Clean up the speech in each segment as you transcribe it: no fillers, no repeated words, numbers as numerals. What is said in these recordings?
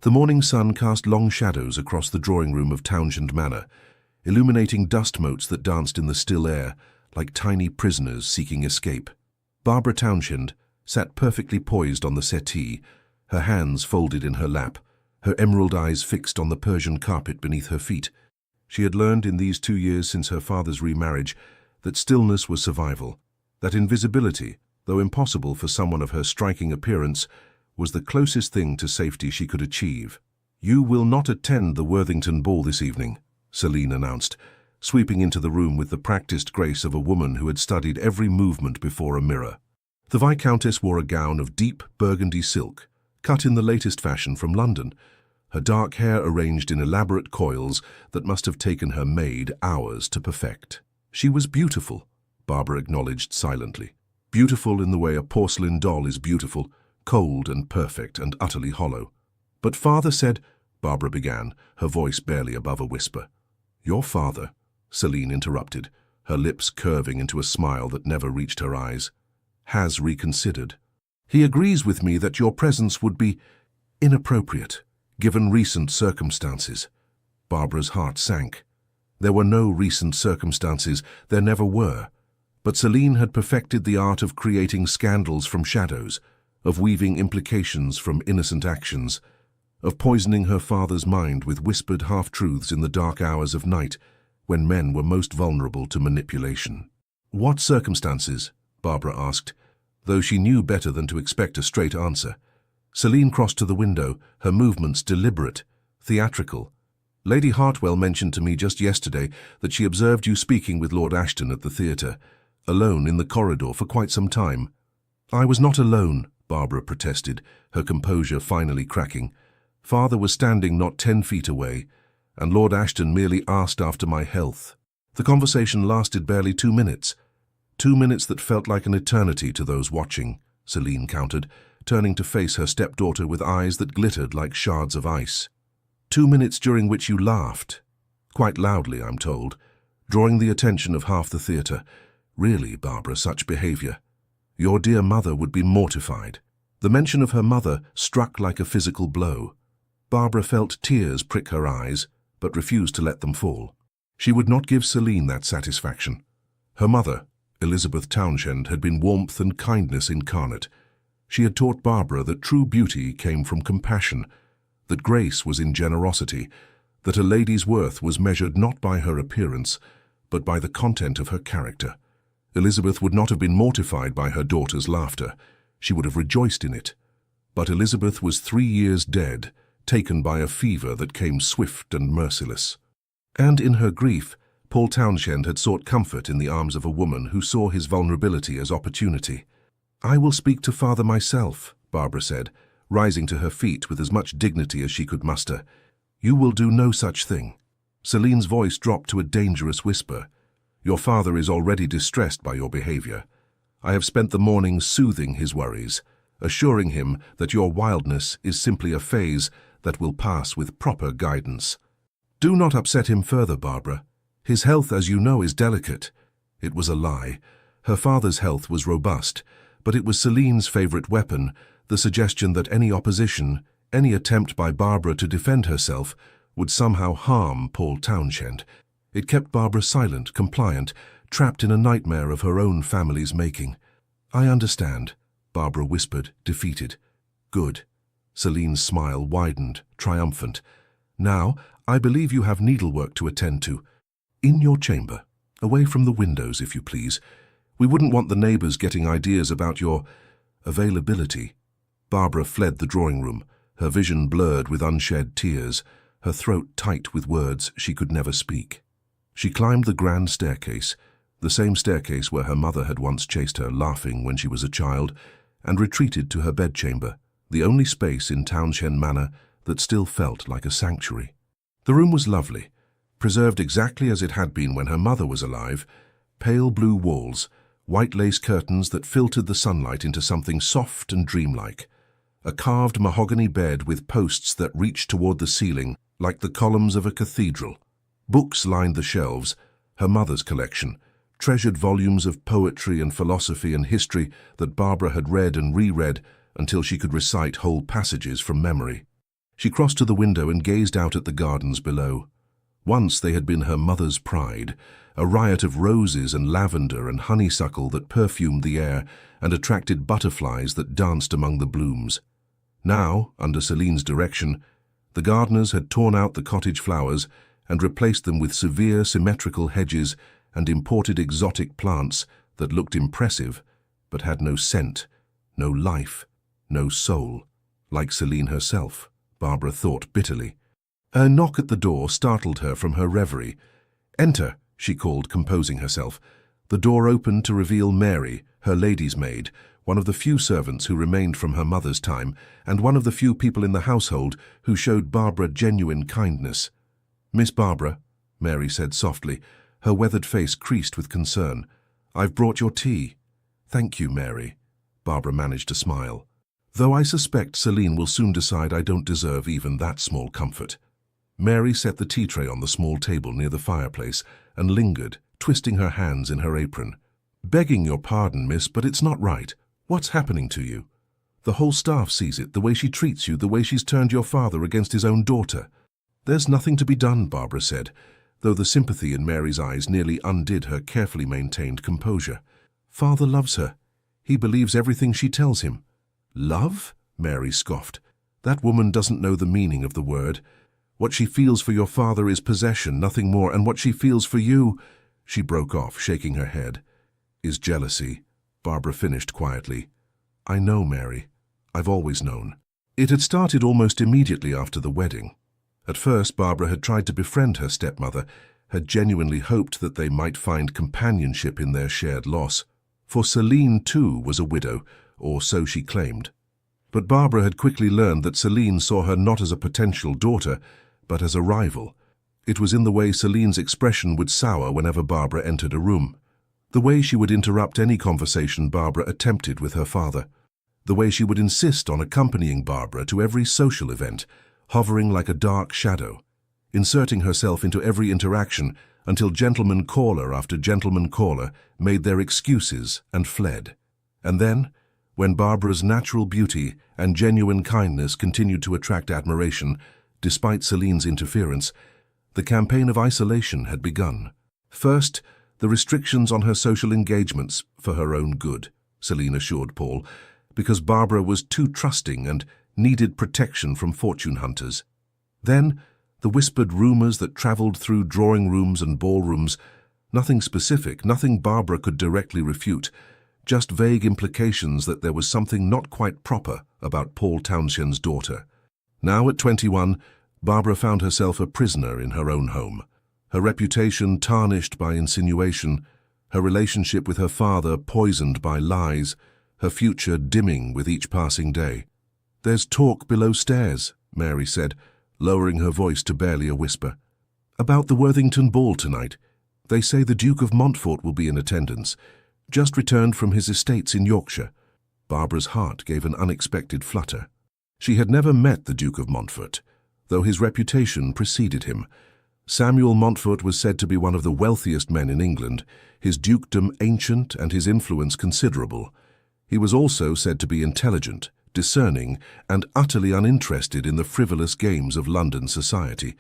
The morning sun cast long shadows across the drawing room of Townshend Manor, illuminating dust motes that danced in the still air like tiny prisoners seeking escape. Barbara Townshend sat perfectly poised on the settee, her hands folded in her lap, her emerald eyes fixed on the Persian carpet beneath her feet. She had learned in these 2 years since her father's remarriage that stillness was survival, that invisibility, though impossible for someone of her striking appearance, was the closest thing to safety she could achieve. "You will not attend the Worthington ball this evening," Celine announced, sweeping into the room with the practiced grace of a woman who had studied every movement before a mirror. The Viscountess wore a gown of deep burgundy silk, cut in the latest fashion from London, her dark hair arranged in elaborate coils that must have taken her maid hours to perfect. She was beautiful, Barbara acknowledged silently. Beautiful in the way a porcelain doll is beautiful, cold and perfect and utterly hollow. "But father said," Barbara began, her voice barely above a whisper. "Your father," Celine interrupted, her lips curving into a smile that never reached her eyes, "has reconsidered. He agrees with me that your presence would be inappropriate, given recent circumstances." Barbara's heart sank. There were no recent circumstances, there never were. But Celine had perfected the art of creating scandals from shadows, of weaving implications from innocent actions, of poisoning her father's mind with whispered half-truths in the dark hours of night, when men were most vulnerable to manipulation. "What circumstances?" Barbara asked, though she knew better than to expect a straight answer. Celine crossed to the window, her movements deliberate, theatrical. "Lady Hartwell mentioned to me just yesterday that she observed you speaking with Lord Ashton at the theatre, alone in the corridor for quite some time." "I was not alone," Barbara protested, her composure finally cracking. "Father was standing not 10 feet away, and Lord Ashton merely asked after my health. The conversation lasted barely 2 minutes. 2 minutes that felt like an eternity to those watching," Celine countered, turning to face her stepdaughter with eyes that glittered like shards of ice. "2 minutes during which you laughed. Quite loudly, I'm told, drawing the attention of half the theatre. Really, Barbara, such behavior. Your dear mother would be mortified." The mention of her mother struck like a physical blow. Barbara felt tears prick her eyes, but refused to let them fall. She would not give Celine that satisfaction. Her mother, Elizabeth Townshend, had been warmth and kindness incarnate. She had taught Barbara that true beauty came from compassion, that grace was in generosity, that a lady's worth was measured not by her appearance, but by the content of her character. Elizabeth would not have been mortified by her daughter's laughter. She would have rejoiced in it. But Elizabeth was 3 years dead, taken by a fever that came swift and merciless. And in her grief, Paul Townshend had sought comfort in the arms of a woman who saw his vulnerability as opportunity. "I will speak to father myself," Barbara said, rising to her feet with as much dignity as she could muster. "You will do no such thing." Celine's voice dropped to a dangerous whisper. "Your father is already distressed by your behavior. I have spent the morning soothing his worries, assuring him that your wildness is simply a phase that will pass with proper guidance. Do not upset him further, Barbara. His health, as you know, is delicate." It was a lie. Her father's health was robust, but it was Celine's favorite weapon, the suggestion that any opposition, any attempt by Barbara to defend herself, would somehow harm Paul Townshend. It kept Barbara silent, compliant, trapped in a nightmare of her own family's making. "I understand," Barbara whispered, defeated. "Good." Celine's smile widened, triumphant. "Now, I believe you have needlework to attend to. In your chamber, away from the windows, if you please. We wouldn't want the neighbors getting ideas about your availability." Barbara fled the drawing room, her vision blurred with unshed tears, her throat tight with words she could never speak. She climbed the grand staircase, the same staircase where her mother had once chased her laughing when she was a child, and retreated to her bedchamber, the only space in Townshend Manor that still felt like a sanctuary. The room was lovely, preserved exactly as it had been when her mother was alive: pale blue walls, white lace curtains that filtered the sunlight into something soft and dreamlike, a carved mahogany bed with posts that reached toward the ceiling like the columns of a cathedral. Books lined the shelves, her mother's collection, treasured volumes of poetry and philosophy and history that Barbara had read and reread until she could recite whole passages from memory. She crossed to the window and gazed out at the gardens below. Once they had been her mother's pride, a riot of roses and lavender and honeysuckle that perfumed the air and attracted butterflies that danced among the blooms. Now, under Celine's direction, the gardeners had torn out the cottage flowers and replaced them with severe symmetrical hedges and imported exotic plants that looked impressive but had no scent, no life, no soul, like Celine herself, Barbara thought bitterly. A knock at the door startled her from her reverie. "Enter," she called, composing herself. The door opened to reveal Mary, her lady's maid, one of the few servants who remained from her mother's time, and one of the few people in the household who showed Barbara genuine kindness. "Miss Barbara," Mary said softly, her weathered face creased with concern, "I've brought your tea." "Thank you, Mary." Barbara managed to smile. "Though I suspect Celine will soon decide I don't deserve even that small comfort." Mary set the tea tray on the small table near the fireplace and lingered, twisting her hands in her apron. "Begging your pardon, miss, but it's not right. What's happening to you? The whole staff sees it, the way she treats you, the way she's turned your father against his own daughter." "There's nothing to be done," Barbara said, though the sympathy in Mary's eyes nearly undid her carefully maintained composure. "Father loves her. He believes everything she tells him." "Love?" Mary scoffed. "That woman doesn't know the meaning of the word. What she feels for your father is possession, nothing more, and what she feels for you—" She broke off, shaking her head. "Is jealousy," Barbara finished quietly. "I know, Mary. I've always known." It had started almost immediately after the wedding. At first, Barbara had tried to befriend her stepmother, had genuinely hoped that they might find companionship in their shared loss. For Celine, too, was a widow, or so she claimed. But Barbara had quickly learned that Celine saw her not as a potential daughter, but as a rival. It was in the way Celine's expression would sour whenever Barbara entered a room, the way she would interrupt any conversation Barbara attempted with her father, the way she would insist on accompanying Barbara to every social event, hovering like a dark shadow, inserting herself into every interaction until gentleman caller after gentleman caller made their excuses and fled. And then, when Barbara's natural beauty and genuine kindness continued to attract admiration, despite Celine's interference, the campaign of isolation had begun. First, the restrictions on her social engagements for her own good, Celine assured Paul, because Barbara was too trusting and needed protection from fortune hunters. Then, the whispered rumors that traveled through drawing rooms and ballrooms, nothing specific, nothing Barbara could directly refute, just vague implications that there was something not quite proper about Paul Townshend's daughter. Now at 21, Barbara found herself a prisoner in her own home, her reputation tarnished by insinuation, her relationship with her father poisoned by lies, her future dimming with each passing day. "There's talk below stairs," Mary said, lowering her voice to barely a whisper. "About the Worthington ball tonight. They say the Duke of Montfort will be in attendance, just returned from his estates in Yorkshire." Barbara's heart gave an unexpected flutter. She had never met the Duke of Montfort, though his reputation preceded him. Samuel Montfort was said to be one of the wealthiest men in England, his dukedom ancient and his influence considerable. He was also said to be intelligent, discerning, and utterly uninterested in the frivolous games of London society.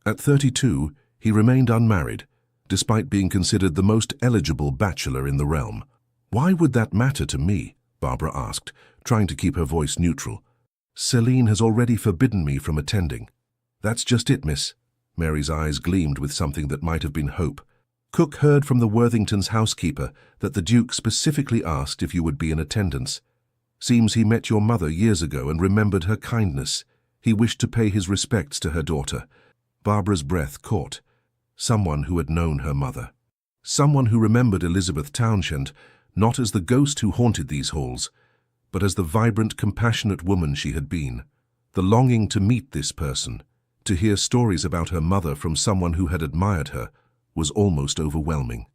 At 32, he remained unmarried, despite being considered the most eligible bachelor in the realm. "Why would that matter to me?" Barbara asked, trying to keep her voice neutral. "Celine has already forbidden me from attending." "That's just it, miss." Mary's eyes gleamed with something that might have been hope. "Cook heard from the Worthingtons' housekeeper that the Duke specifically asked if you would be in attendance. Seems he met your mother years ago and remembered her kindness. He wished to pay his respects to her daughter." Barbara's breath caught. Someone who had known her mother. Someone who remembered Elizabeth Townshend, not as the ghost who haunted these halls, but as the vibrant, compassionate woman she had been. The longing to meet this person, to hear stories about her mother from someone who had admired her, was almost overwhelming.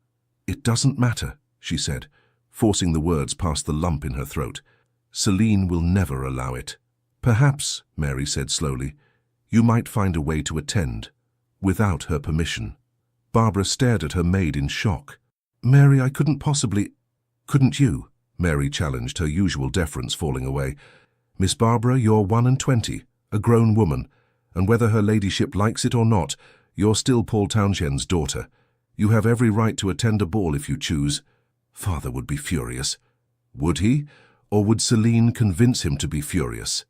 "It doesn't matter," she said, forcing the words past the lump in her throat. "Celine will never allow it." "Perhaps," Mary said slowly, "you might find a way to attend, without her permission." Barbara stared at her maid in shock. "Mary, I couldn't possibly—" "Couldn't you?" Mary challenged, her usual deference falling away. "Miss Barbara, you're 21. a grown woman, and whether her ladyship likes it or not, you're still Paul Townshend's daughter. You have every right to attend a ball if you choose. Father would be furious. Would he? Or would Celine convince him to be furious?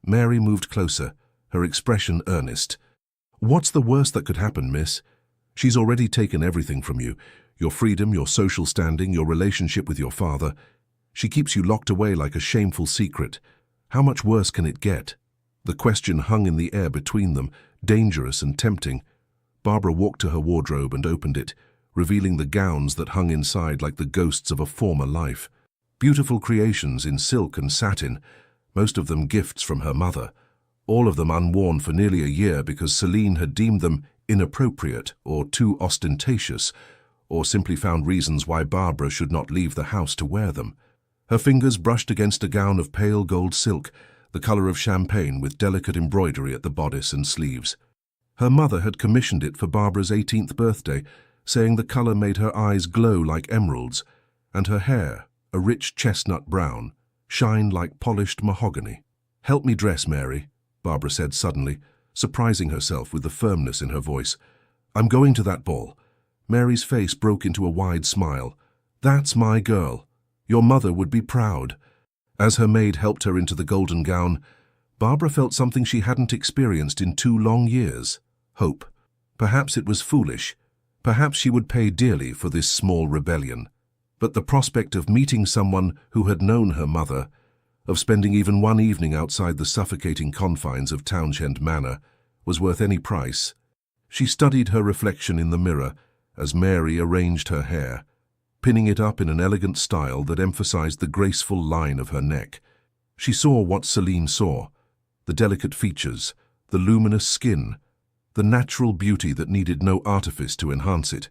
Mary moved closer, her expression earnest. What's the worst that could happen, miss? She's already taken everything from you. Your freedom, your social standing, your relationship with your father. She keeps you locked away like a shameful secret. How much worse can it get? The question hung in the air between them, dangerous and tempting. Barbara walked to her wardrobe and opened it, revealing the gowns that hung inside like the ghosts of a former life. Beautiful creations in silk and satin, most of them gifts from her mother, all of them unworn for nearly a year because Celine had deemed them inappropriate or too ostentatious, or simply found reasons why Barbara should not leave the house to wear them. Her fingers brushed against a gown of pale gold silk, the color of champagne with delicate embroidery at the bodice and sleeves. Her mother had commissioned it for Barbara's 18th birthday, saying the color made her eyes glow like emeralds, and her hair, a rich chestnut brown, shined like polished mahogany. "Help me dress, Mary," Barbara said suddenly, surprising herself with the firmness in her voice. "I'm going to that ball." Mary's face broke into a wide smile. "That's my girl. Your mother would be proud." As her maid helped her into the golden gown, Barbara felt something she hadn't experienced in 2 long years. Hope. Perhaps it was foolish. Perhaps she would pay dearly for this small rebellion. But the prospect of meeting someone who had known her mother, of spending even one evening outside the suffocating confines of Townshend Manor, was worth any price. She studied her reflection in the mirror as Mary arranged her hair, pinning it up in an elegant style that emphasized the graceful line of her neck. She saw what Celine saw, the delicate features, the luminous skin, the natural beauty that needed no artifice to enhance it.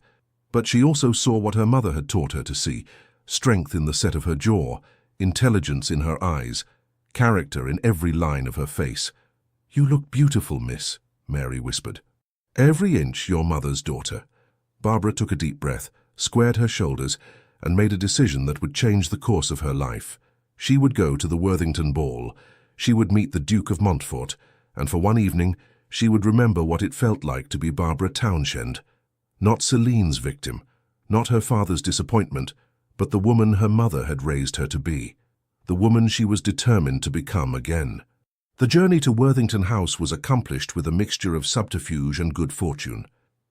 But she also saw what her mother had taught her to see, strength in the set of her jaw, intelligence in her eyes, character in every line of her face. "You look beautiful, miss," Mary whispered. "Every inch your mother's daughter." Barbara took a deep breath, squared her shoulders, and made a decision that would change the course of her life. She would go to the Worthington Ball. She would meet the Duke of Montfort, and for one evening she would remember what it felt like to be Barbara Townshend. Not Celine's victim, not her father's disappointment, but the woman her mother had raised her to be, the woman she was determined to become again. The journey to Worthington House was accomplished with a mixture of subterfuge and good fortune.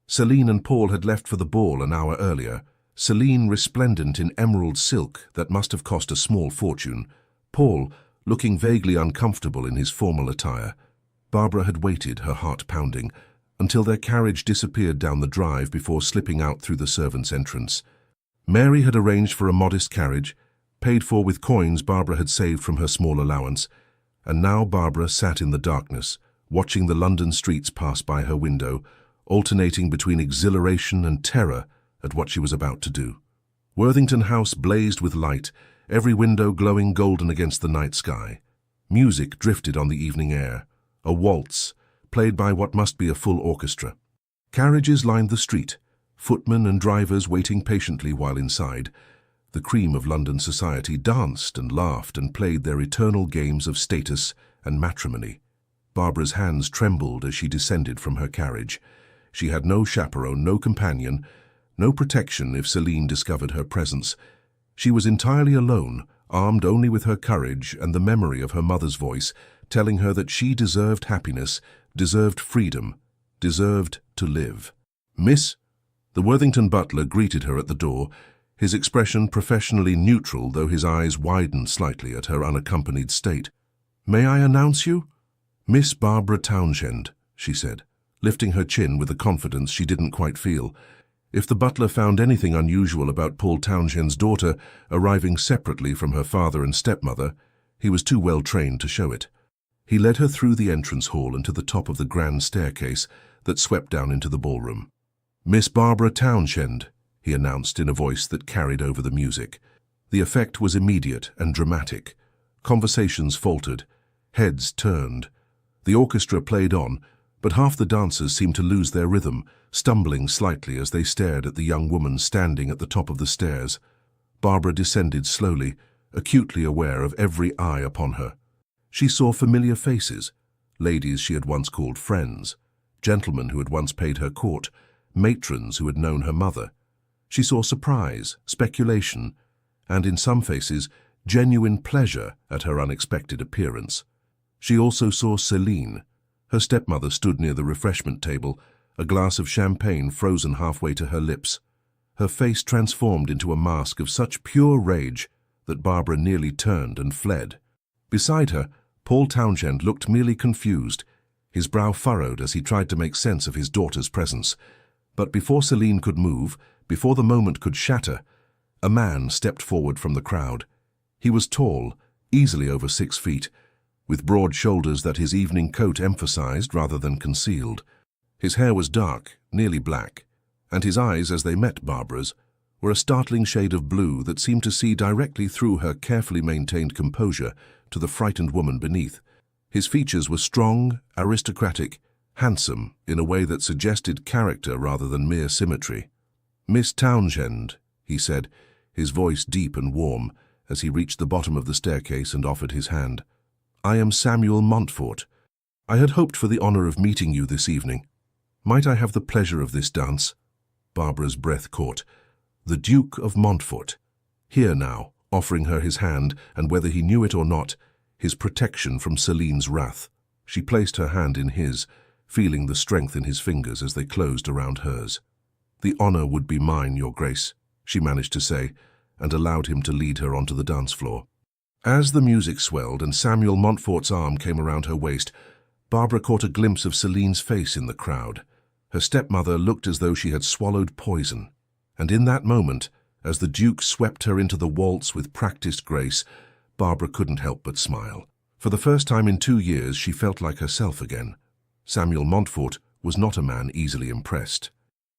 Celine and Paul had left for the ball an hour earlier, Celine resplendent in emerald silk that must have cost a small fortune, Paul looking vaguely uncomfortable in his formal attire. Barbara had waited, her heart pounding, until their carriage disappeared down the drive before slipping out through the servants' entrance. Mary had arranged for a modest carriage, paid for with coins Barbara had saved from her small allowance, and now Barbara sat in the darkness, watching the London streets pass by her window, alternating between exhilaration and terror at what she was about to do. Worthington House blazed with light, every window glowing golden against the night sky. Music drifted on the evening air, a waltz, played by what must be a full orchestra. Carriages lined the street, footmen and drivers waiting patiently while inside. The cream of London society danced and laughed and played their eternal games of status and matrimony. Barbara's hands trembled as she descended from her carriage. She had no chaperone, no companion, no protection if Celine discovered her presence. She was entirely alone, armed only with her courage and the memory of her mother's voice, telling her that she deserved happiness, deserved freedom, deserved to live. "Miss?" The Worthington butler greeted her at the door, his expression professionally neutral, though his eyes widened slightly at her unaccompanied state. "May I announce you?" "Miss Barbara Townshend," she said, lifting her chin with a confidence she didn't quite feel. If the butler found anything unusual about Paul Townshend's daughter arriving separately from her father and stepmother, he was too well trained to show it. He led her through the entrance hall and to the top of the grand staircase that swept down into the ballroom. "Miss Barbara Townshend," he announced in a voice that carried over the music. The effect was immediate and dramatic. Conversations faltered, heads turned. The orchestra played on, but half the dancers seemed to lose their rhythm, stumbling slightly as they stared at the young woman standing at the top of the stairs. Barbara descended slowly, acutely aware of every eye upon her. She saw familiar faces, ladies she had once called friends, gentlemen who had once paid her court, matrons who had known her mother. She saw surprise, speculation, and in some faces, genuine pleasure at her unexpected appearance. She also saw Celine. Her stepmother stood near the refreshment table, a glass of champagne frozen halfway to her lips. Her face transformed into a mask of such pure rage that Barbara nearly turned and fled. Beside her, Paul Townshend looked merely confused, his brow furrowed as he tried to make sense of his daughter's presence. But before Celine could move, before the moment could shatter, a man stepped forward from the crowd. He was tall, easily over 6 feet, with broad shoulders that his evening coat emphasized rather than concealed. His hair was dark, nearly black, and his eyes, as they met Barbara's, were a startling shade of blue that seemed to see directly through her carefully maintained composure to the frightened woman beneath. His features were strong, aristocratic, handsome in a way that suggested character rather than mere symmetry. "Miss Townshend," he said, his voice deep and warm, as he reached the bottom of the staircase and offered his hand. "I am Samuel Montfort. I had hoped for the honor of meeting you this evening. Might I have the pleasure of this dance?" Barbara's breath caught. The Duke of Montfort, here now, offering her his hand, and whether he knew it or not, his protection from Celine's wrath. She placed her hand in his, feeling the strength in his fingers as they closed around hers. "The honor would be mine, Your Grace," she managed to say, and allowed him to lead her onto the dance floor. As the music swelled and Samuel Montfort's arm came around her waist, Barbara caught a glimpse of Celine's face in the crowd. Her stepmother looked as though she had swallowed poison. And in that moment, as the Duke swept her into the waltz with practiced grace, Barbara couldn't help but smile. For the first time in 2 years, she felt like herself again. Samuel Montfort was not a man easily impressed.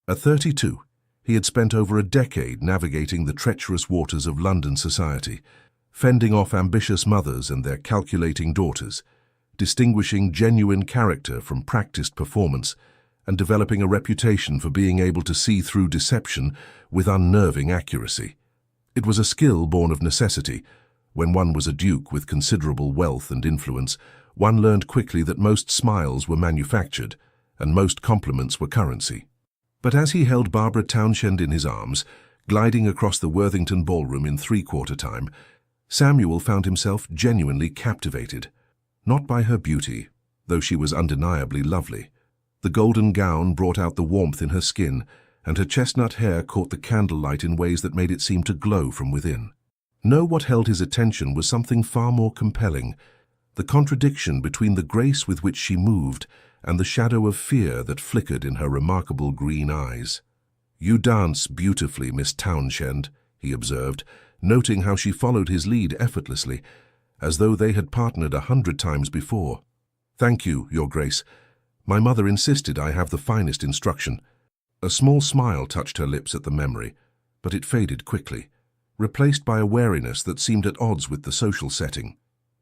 At 32, he had spent over a decade navigating the treacherous waters of London society, fending off ambitious mothers and their calculating daughters, distinguishing genuine character from practiced performance, and developing a reputation for being able to see through deception with unnerving accuracy. It was a skill born of necessity. When one was a duke with considerable wealth and influence, one learned quickly that most smiles were manufactured, and most compliments were currency. But as he held Barbara Townshend in his arms, gliding across the Worthington ballroom in 3/4 time, Samuel found himself genuinely captivated. Not by her beauty, though she was undeniably lovely. The golden gown brought out the warmth in her skin, and her chestnut hair caught the candlelight in ways that made it seem to glow from within. No, what held his attention was something far more compelling, the contradiction between the grace with which she moved and the shadow of fear that flickered in her remarkable green eyes. "You dance beautifully, Miss Townshend," he observed, noting how she followed his lead effortlessly, as though they had partnered 100 times before. "Thank you, Your Grace. My mother insisted I have the finest instruction." A small smile touched her lips at the memory, but it faded quickly, replaced by a wariness that seemed at odds with the social setting.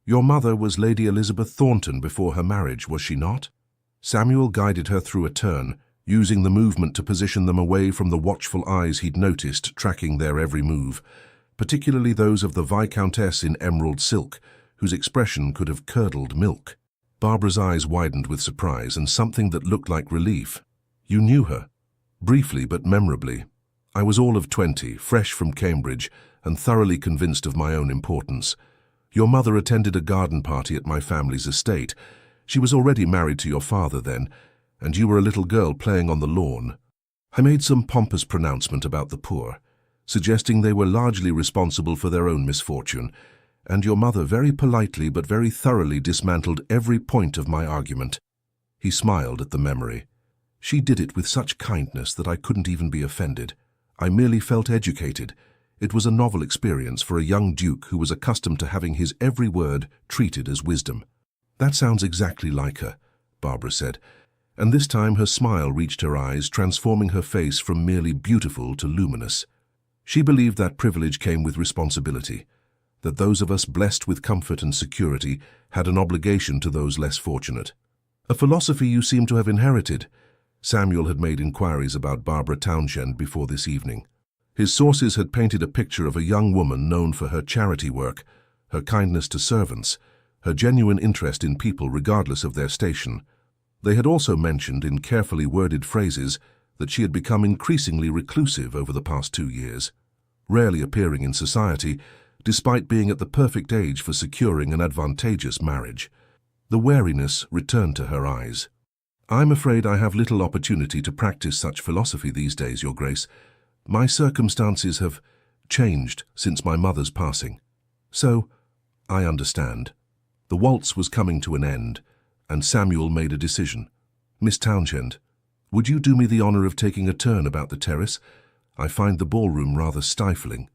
"Your mother was Lady Elizabeth Thornton before her marriage, was she not?" Samuel guided her through a turn, using the movement to position them away from the watchful eyes he'd noticed tracking their every move, particularly those of the Viscountess in emerald silk, whose expression could have curdled milk. Barbara's eyes widened with surprise and something that looked like relief. "You knew her?" "Briefly but memorably. I was all of 20, fresh from Cambridge, and thoroughly convinced of my own importance. Your mother attended a garden party at my family's estate. She was already married to your father then, and you were a little girl playing on the lawn. I made some pompous pronouncement about the poor, suggesting they were largely responsible for their own misfortune, and your mother very politely but very thoroughly dismantled every point of my argument." He smiled at the memory. "She did it with such kindness that I couldn't even be offended. I merely felt educated. It was a novel experience for a young duke who was accustomed to having his every word treated as wisdom." "That sounds exactly like her," Barbara said, and this time her smile reached her eyes, transforming her face from merely beautiful to luminous. She believed that privilege came with responsibility, that those of us blessed with comfort and security had an obligation to those less fortunate. "A philosophy you seem to have inherited." Samuel had made inquiries about Barbara Townshend before this evening. His sources had painted a picture of a young woman known for her charity work, her kindness to servants, her genuine interest in people regardless of their station. They had also mentioned in carefully worded phrases that she had become increasingly reclusive over the past 2 years, rarely appearing in society, despite being at the perfect age for securing an advantageous marriage. The wariness returned to her eyes. "I'm afraid I have little opportunity to practice such philosophy these days, Your Grace. My circumstances have changed since my mother's passing. So, I understand." The waltz was coming to an end, and Samuel made a decision. "Miss Townshend, would you do me the honor of taking a turn about the terrace? I find the ballroom rather stifling."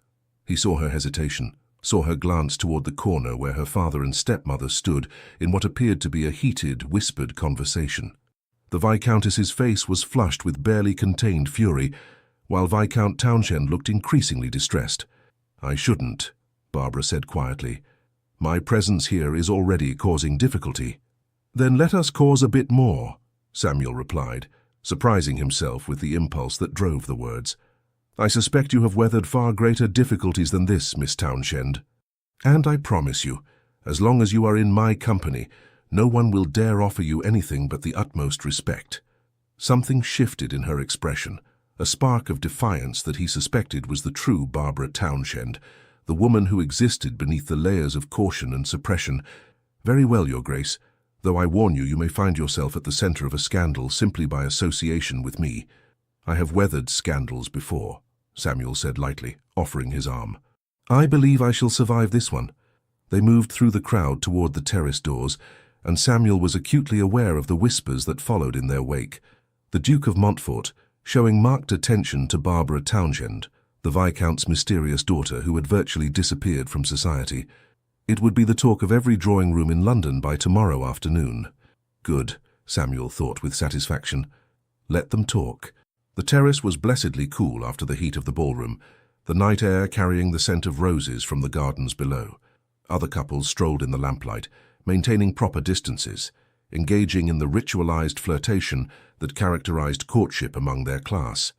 He saw her hesitation, saw her glance toward the corner where her father and stepmother stood in what appeared to be a heated, whispered conversation. The Viscountess's face was flushed with barely contained fury, while Viscount Townshend looked increasingly distressed. "I shouldn't," Barbara said quietly. "My presence here is already causing difficulty." "Then let us cause a bit more," Samuel replied, surprising himself with the impulse that drove the words. "I suspect you have weathered far greater difficulties than this, Miss Townshend. And I promise you, as long as you are in my company, no one will dare offer you anything but the utmost respect." Something shifted in her expression, a spark of defiance that he suspected was the true Barbara Townshend, the woman who existed beneath the layers of caution and suppression. "Very well, Your Grace, though I warn you, you may find yourself at the center of a scandal simply by association with me." "I have weathered scandals before," Samuel said lightly, offering his arm. "I believe I shall survive this one." They moved through the crowd toward the terrace doors, and Samuel was acutely aware of the whispers that followed in their wake. The Duke of Montfort, showing marked attention to Barbara Townshend, the Viscount's mysterious daughter who had virtually disappeared from society. It would be the talk of every drawing room in London by tomorrow afternoon. Good, Samuel thought with satisfaction. Let them talk. The terrace was blessedly cool after the heat of the ballroom, the night air carrying the scent of roses from the gardens below. Other couples strolled in the lamplight, maintaining proper distances, engaging in the ritualized flirtation that characterized courtship among their class.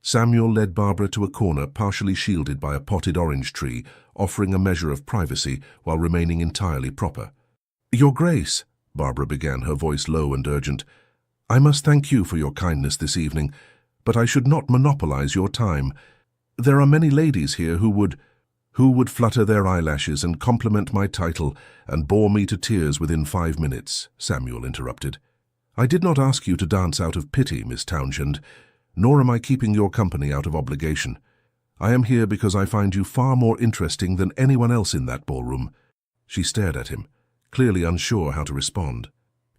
Samuel led Barbara to a corner partially shielded by a potted orange tree, offering a measure of privacy while remaining entirely proper. "Your Grace," Barbara began, her voice low and urgent, "I must thank you for your kindness this evening, but I should not monopolize your time. There are many ladies here who would flutter their eyelashes and compliment my title and bore me to tears within 5 minutes," Samuel interrupted. "I did not ask you to dance out of pity, Miss Townshend, nor am I keeping your company out of obligation. I am here because I find you far more interesting than anyone else in that ballroom." She stared at him, clearly unsure how to respond.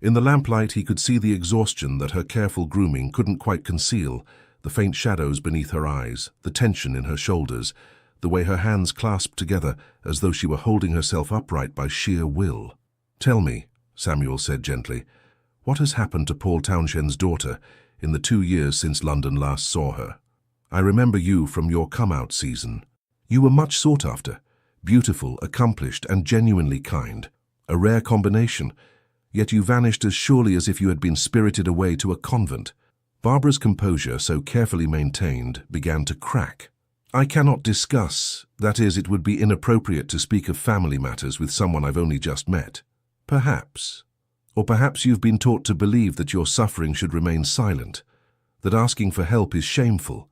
In the lamplight he could see the exhaustion that her careful grooming couldn't quite conceal, the faint shadows beneath her eyes, the tension in her shoulders, the way her hands clasped together as though she were holding herself upright by sheer will. "Tell me," Samuel said gently, "what has happened to Paul Townshend's daughter in the 2 years since London last saw her? I remember you from your come-out season. You were much sought after, beautiful, accomplished, and genuinely kind. A rare combination, yet you vanished as surely as if you had been spirited away to a convent." Barbara's composure, so carefully maintained, began to crack. "I cannot discuss, that is, it would be inappropriate to speak of family matters with someone I've only just met. Perhaps. Or perhaps you've been taught to believe that your suffering should remain silent, that asking for help is shameful,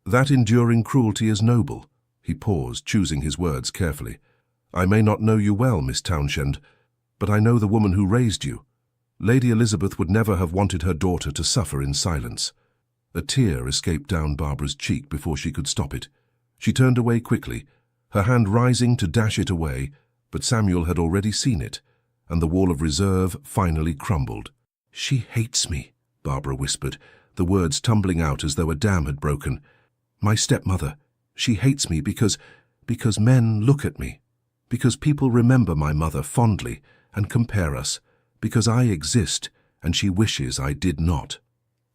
that enduring cruelty is noble." He paused, choosing his words carefully. "I may not know you well, Miss Townshend, but I know the woman who raised you. Lady Elizabeth would never have wanted her daughter to suffer in silence." A tear escaped down Barbara's cheek before she could stop it. She turned away quickly, her hand rising to dash it away, but Samuel had already seen it, and the wall of reserve finally crumbled. "She hates me," Barbara whispered, the words tumbling out as though a dam had broken. "My stepmother. She hates me because men look at me, because people remember my mother fondly and compare us, because I exist and she wishes I did not."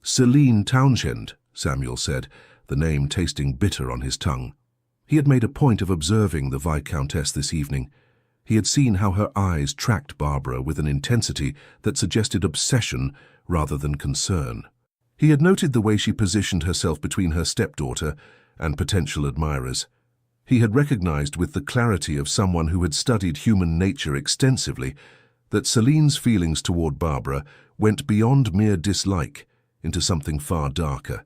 "Celine Townshend," Samuel said, the name tasting bitter on his tongue. He had made a point of observing the Viscountess this evening. He had seen how her eyes tracked Barbara with an intensity that suggested obsession rather than concern. He had noted the way she positioned herself between her stepdaughter and potential admirers. He had recognized with the clarity of someone who had studied human nature extensively that Celine's feelings toward Barbara went beyond mere dislike into something far darker.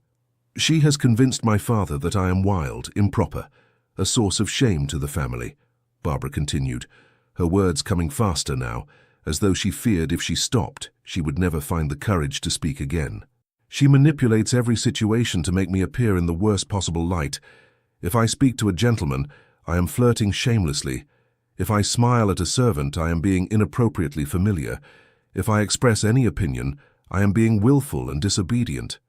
"She has convinced my father that I am wild, improper, a source of shame to the family," Barbara continued, her words coming faster now, as though she feared if she stopped, she would never find the courage to speak again. "She manipulates every situation to make me appear in the worst possible light. If I speak to a gentleman, I am flirting shamelessly. If I smile at a servant, I am being inappropriately familiar. If I express any opinion, I am being willful and disobedient.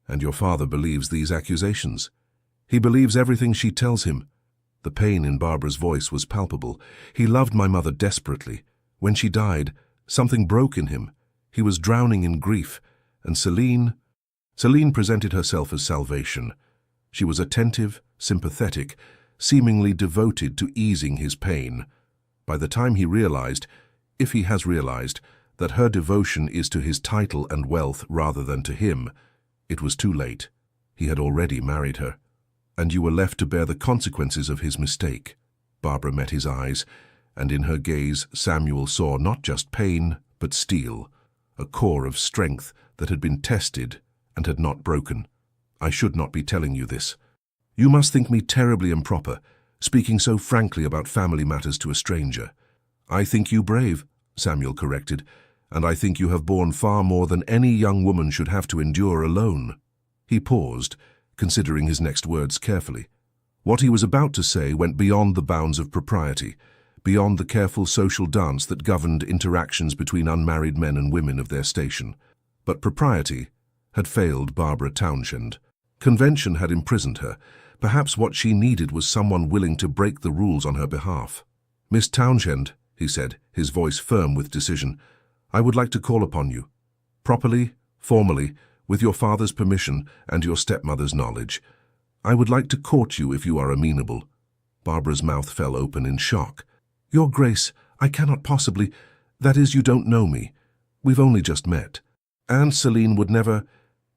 And your father believes these accusations. He believes everything she tells him." The pain in Barbara's voice was palpable. "He loved my mother desperately. When she died, something broke in him. He was drowning in grief, and Celine presented herself as salvation. She was attentive, sympathetic, seemingly devoted to easing his pain. By the time he realized, if he has realized, that her devotion is to his title and wealth rather than to him, it was too late. He had already married her. And you were left to bear the consequences of his mistake." Barbara met his eyes, and in her gaze Samuel saw not just pain, but steel, a core of strength that had been tested and had not broken. "I should not be telling you this. You must think me terribly improper, speaking so frankly about family matters to a stranger." "I think you brave," Samuel corrected, "and I think you have borne far more than any young woman should have to endure alone." He paused, considering his next words carefully. What he was about to say went beyond the bounds of propriety, beyond the careful social dance that governed interactions between unmarried men and women of their station. But propriety had failed Barbara Townshend. Convention had imprisoned her. Perhaps what she needed was someone willing to break the rules on her behalf. "Miss Townshend," he said, his voice firm with decision, "I would like to call upon you. Properly, formally, with your father's permission and your stepmother's knowledge. I would like to court you if you are amenable." Barbara's mouth fell open in shock. "Your Grace, I cannot possibly. That is, you don't know me. We've only just met. And Celine would never—"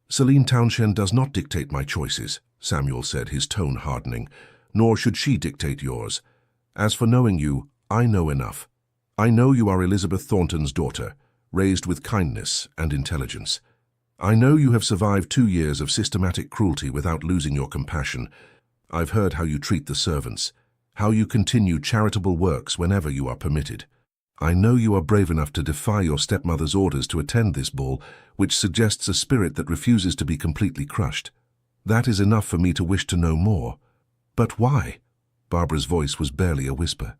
"Celine Townshend does not dictate my choices," Samuel said, his tone hardening, "nor should she dictate yours. As for knowing you, I know enough. I know you are Elizabeth Thornton's daughter, raised with kindness and intelligence. I know you have survived 2 years of systematic cruelty without losing your compassion. I've heard how you treat the servants, how you continue charitable works whenever you are permitted. I know you are brave enough to defy your stepmother's orders to attend this ball, which suggests a spirit that refuses to be completely crushed. That is enough for me to wish to know more." "But why?" Barbara's voice was barely a whisper.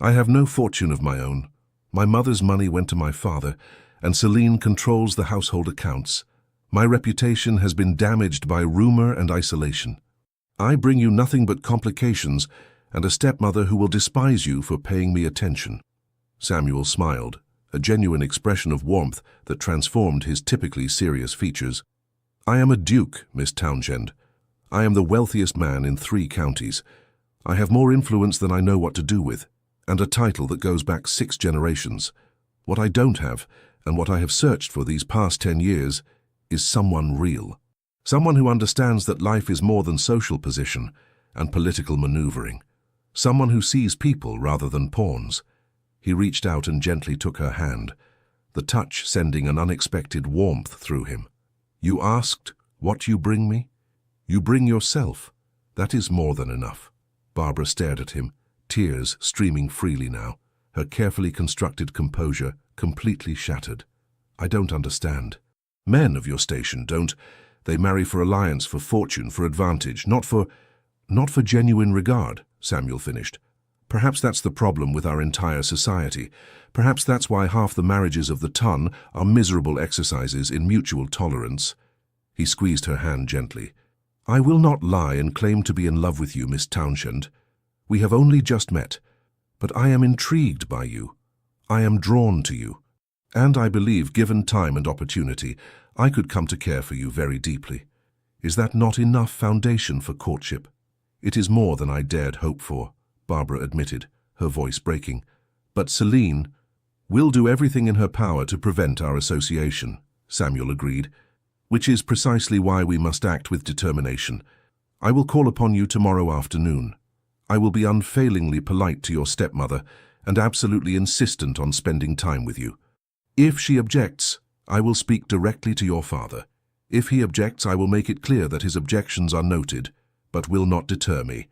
"I have no fortune of my own. My mother's money went to my father, and Celine controls the household accounts. My reputation has been damaged by rumor and isolation. I bring you nothing but complications and a stepmother who will despise you for paying me attention." Samuel smiled, a genuine expression of warmth that transformed his typically serious features. "I am a duke, Miss Townshend. I am the wealthiest man in 3 counties. I have more influence than I know what to do with, and a title that goes back 6 generations. What I don't have, and what I have searched for these past 10 years, is someone real. Someone who understands that life is more than social position and political maneuvering. Someone who sees people rather than pawns." He reached out and gently took her hand, the touch sending an unexpected warmth through him. "You asked what you bring me? You bring yourself. That is more than enough." Barbara stared at him, tears streaming freely now, her carefully constructed composure completely shattered. "I don't understand. Men of your station don't. They marry for alliance, for fortune, for advantage, not for genuine regard," Samuel finished. "Perhaps that's the problem with our entire society. Perhaps that's why half the marriages of the ton are miserable exercises in mutual tolerance." He squeezed her hand gently. "I will not lie and claim to be in love with you, Miss Townshend. We have only just met, but I am intrigued by you. I am drawn to you. And I believe, given time and opportunity, I could come to care for you very deeply. Is that not enough foundation for courtship?" "It is more than I dared hope for," Barbara admitted, her voice breaking. "But Celine will do everything in her power to prevent our association," Samuel agreed, "which is precisely why we must act with determination. I will call upon you tomorrow afternoon." I will be unfailingly polite to your stepmother and absolutely insistent on spending time with you. If she objects, I will speak directly to your father. If he objects, I will make it clear that his objections are noted, but will not deter me.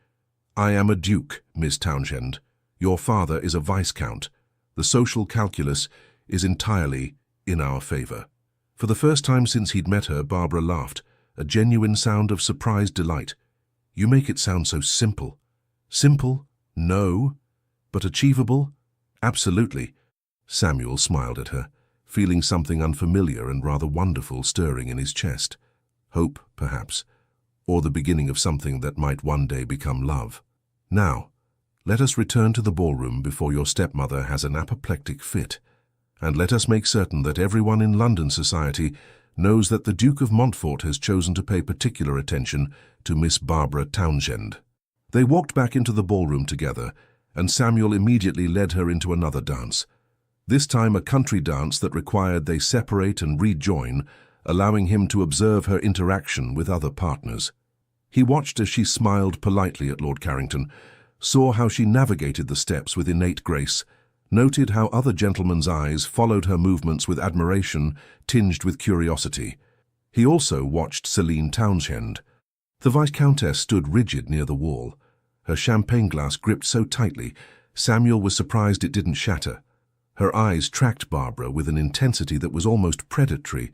I am a duke, Miss Townshend. Your father is a viscount. The social calculus is entirely in our favor." For the first time since he'd met her, Barbara laughed, a genuine sound of surprised delight. "You make it sound so simple." "Simple? No. But achievable? Absolutely." Samuel smiled at her, feeling something unfamiliar and rather wonderful stirring in his chest. Hope, perhaps, or the beginning of something that might one day become love. "Now, let us return to the ballroom before your stepmother has an apoplectic fit, and let us make certain that everyone in London society knows that the Duke of Montfort has chosen to pay particular attention to Miss Barbara Townshend." They walked back into the ballroom together, and Samuel immediately led her into another dance. This time a country dance that required they separate and rejoin, allowing him to observe her interaction with other partners. He watched as she smiled politely at Lord Carrington, saw how she navigated the steps with innate grace, noted how other gentlemen's eyes followed her movements with admiration tinged with curiosity. He also watched Celine Townshend. The Viscountess stood rigid near the wall, her champagne glass gripped so tightly Samuel was surprised it didn't shatter. Her eyes tracked Barbara with an intensity that was almost predatory,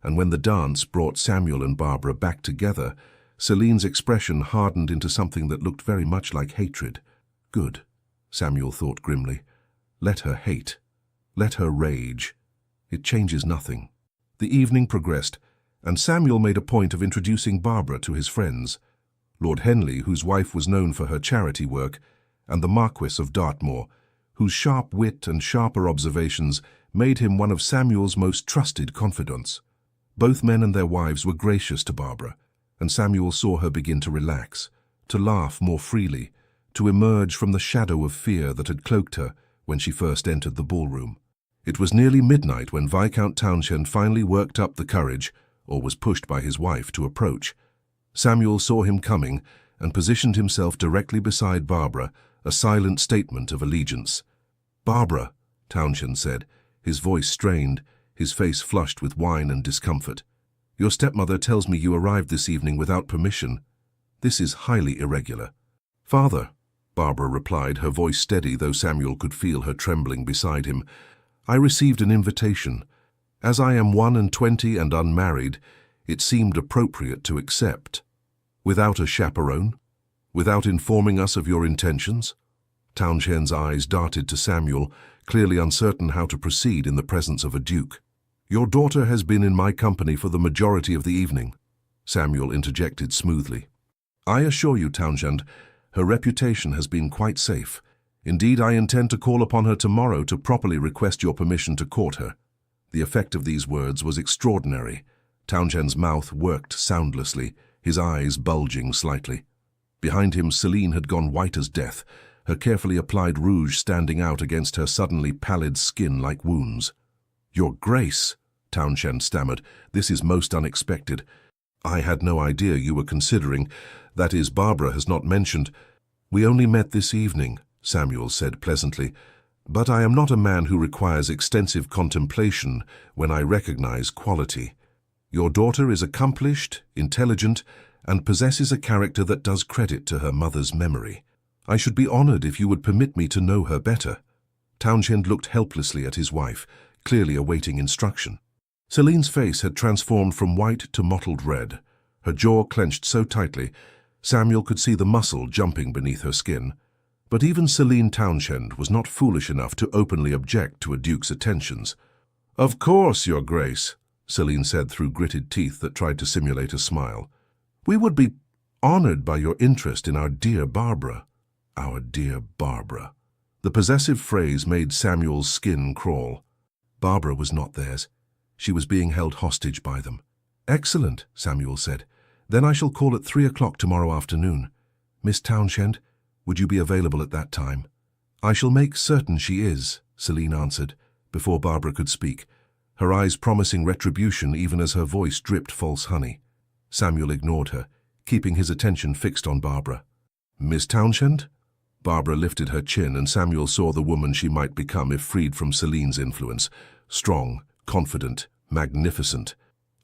and when the dance brought Samuel and Barbara back together, Celine's expression hardened into something that looked very much like hatred. Good, Samuel thought grimly. Let her hate. Let her rage. It changes nothing. The evening progressed, and Samuel made a point of introducing Barbara to his friends. Lord Henley, whose wife was known for her charity work, and the Marquis of Dartmoor, whose sharp wit and sharper observations made him one of Samuel's most trusted confidants. Both men and their wives were gracious to Barbara, and Samuel saw her begin to relax, to laugh more freely, to emerge from the shadow of fear that had cloaked her when she first entered the ballroom. It was nearly midnight when Viscount Townshend finally worked up the courage, or was pushed by his wife, to approach. Samuel saw him coming and positioned himself directly beside Barbara, a silent statement of allegiance. "Barbara," Townshend said, his voice strained, his face flushed with wine and discomfort. "Your stepmother tells me you arrived this evening without permission. This is highly irregular." "Father," Barbara replied, her voice steady though Samuel could feel her trembling beside him, "I received an invitation. As I am 21 and unmarried, it seemed appropriate to accept." "Without a chaperone? Without informing us of your intentions?" Townshend's eyes darted to Samuel, clearly uncertain how to proceed in the presence of a duke. "Your daughter has been in my company for the majority of the evening," Samuel interjected smoothly. "I assure you, Townshend, her reputation has been quite safe. Indeed, I intend to call upon her tomorrow to properly request your permission to court her." The effect of these words was extraordinary. Townshend's mouth worked soundlessly, his eyes bulging slightly. Behind him, Celine had gone white as death, her carefully applied rouge standing out against her suddenly pallid skin like wounds. "Your Grace," Townshend stammered, "this is most unexpected. I had no idea you were considering. That is, Barbara has not mentioned—" "We only met this evening," Samuel said pleasantly, "but I am not a man who requires extensive contemplation when I recognize quality. Your daughter is accomplished, intelligent, and possesses a character that does credit to her mother's memory. I should be honored if you would permit me to know her better." Townshend looked helplessly at his wife, clearly awaiting instruction. Celine's face had transformed from white to mottled red, her jaw clenched so tightly Samuel could see the muscle jumping beneath her skin. But even Celine Townshend was not foolish enough to openly object to a duke's attentions. "Of course, Your Grace," Celine said through gritted teeth that tried to simulate a smile. "We would be honored by your interest in our dear Barbara." Our dear Barbara. The possessive phrase made Samuel's skin crawl. Barbara was not theirs. She was being held hostage by them. "Excellent," Samuel said. "Then I shall call at 3 o'clock tomorrow afternoon. Miss Townshend, would you be available at that time?" "I shall make certain she is," Celine answered, before Barbara could speak, her eyes promising retribution even as her voice dripped false honey. Samuel ignored her, keeping his attention fixed on Barbara. Miss Townshend? Barbara lifted her chin, and Samuel saw the woman she might become if freed from Celine's influence. Strong, confident, magnificent.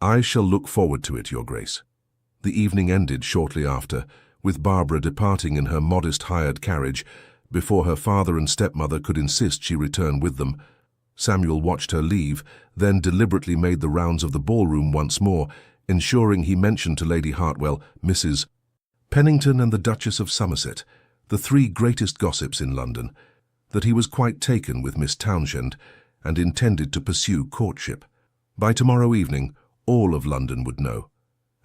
I shall look forward to it, Your Grace. The evening ended shortly after, with Barbara departing in her modest hired carriage before her father and stepmother could insist she return with them. Samuel watched her leave, then deliberately made the rounds of the ballroom once more, ensuring he mentioned to Lady Hartwell, Mrs. Pennington and the Duchess of Somerset, the three greatest gossips in London, that he was quite taken with Miss Townshend and intended to pursue courtship. By tomorrow evening, all of London would know,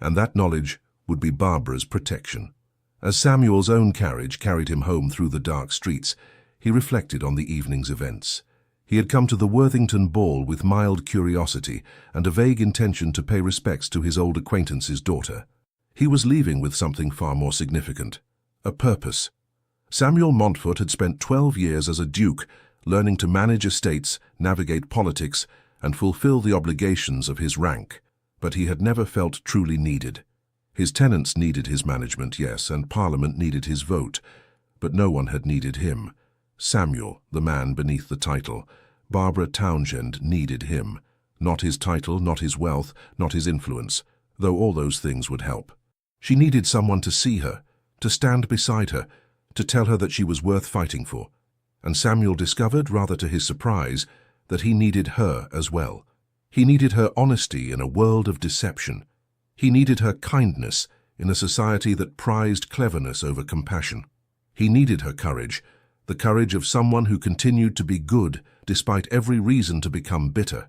and that knowledge would be Barbara's protection. As Samuel's own carriage carried him home through the dark streets, he reflected on the evening's events. He had come to the Worthington ball with mild curiosity and a vague intention to pay respects to his old acquaintance's daughter. He was leaving with something far more significant, a purpose. Samuel Montfort had spent 12 years as a duke, learning to manage estates, navigate politics, and fulfill the obligations of his rank, but he had never felt truly needed. His tenants needed his management, yes, and Parliament needed his vote, but no one had needed him. Samuel, the man beneath the title, Barbara Townshend, needed him. Not his title, not his wealth, not his influence, though all those things would help. She needed someone to see her, to stand beside her, to tell her that she was worth fighting for. And Samuel discovered, rather to his surprise, that he needed her as well. He needed her honesty in a world of deception. He needed her kindness in a society that prized cleverness over compassion. He needed her courage, the courage of someone who continued to be good despite every reason to become bitter.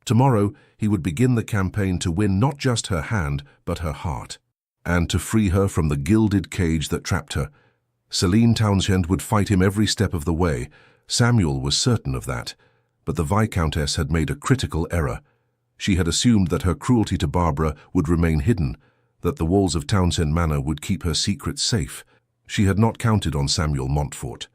Tomorrow he would begin the campaign to win not just her hand, but her heart, and to free her from the gilded cage that trapped her. Celine Townshend would fight him every step of the way. Samuel was certain of that, but the Viscountess had made a critical error. She had assumed that her cruelty to Barbara would remain hidden, that the walls of Townshend Manor would keep her secret safe. She had not counted on Samuel Montfort,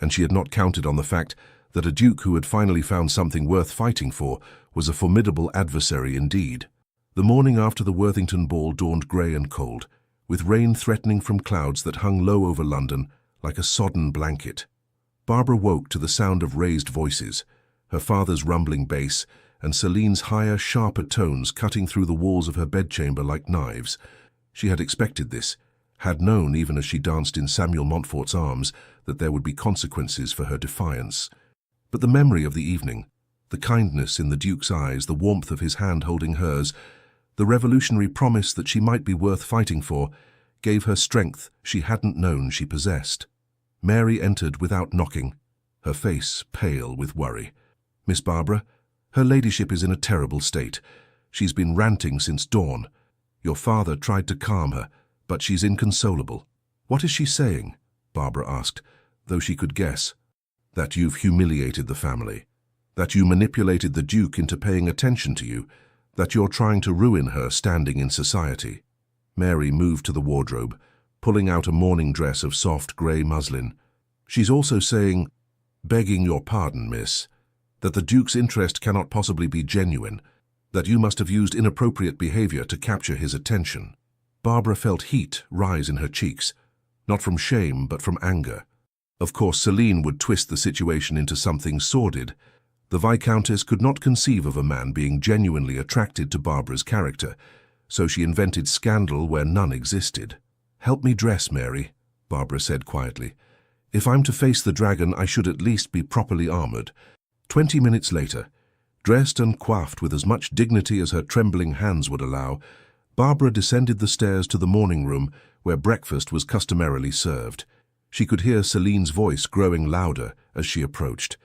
and she had not counted on the fact that a duke who had finally found something worth fighting for was a formidable adversary indeed. The morning after the Worthington ball dawned grey and cold, with rain threatening from clouds that hung low over London like a sodden blanket. Barbara woke to the sound of raised voices, her father's rumbling bass, and Celine's higher, sharper tones cutting through the walls of her bedchamber like knives. She had expected this, had known even as she danced in Samuel Montfort's arms that there would be consequences for her defiance. But the memory of the evening, the kindness in the Duke's eyes, the warmth of his hand holding hers, the revolutionary promise that she might be worth fighting for, gave her strength she hadn't known she possessed. Mary entered without knocking, her face pale with worry. "Miss Barbara, her ladyship is in a terrible state. She's been ranting since dawn. Your father tried to calm her, but she's inconsolable." "What is she saying?" Barbara asked, though she could guess. "That you've humiliated the family, that you manipulated the Duke into paying attention to you, that you're trying to ruin her standing in society." Mary moved to the wardrobe, pulling out a morning dress of soft grey muslin. "She's also saying, begging your pardon, miss, that the Duke's interest cannot possibly be genuine, that you must have used inappropriate behaviour to capture his attention." Barbara felt heat rise in her cheeks, not from shame but from anger. Of course, Celine would twist the situation into something sordid. The Viscountess could not conceive of a man being genuinely attracted to Barbara's character, so she invented scandal where none existed. "Help me dress, Mary," Barbara said quietly. "If I'm to face the dragon, I should at least be properly armoured." 20 minutes later, dressed and coiffed with as much dignity as her trembling hands would allow, Barbara descended the stairs to the morning room where breakfast was customarily served. She could hear Celine's voice growing louder as she approached.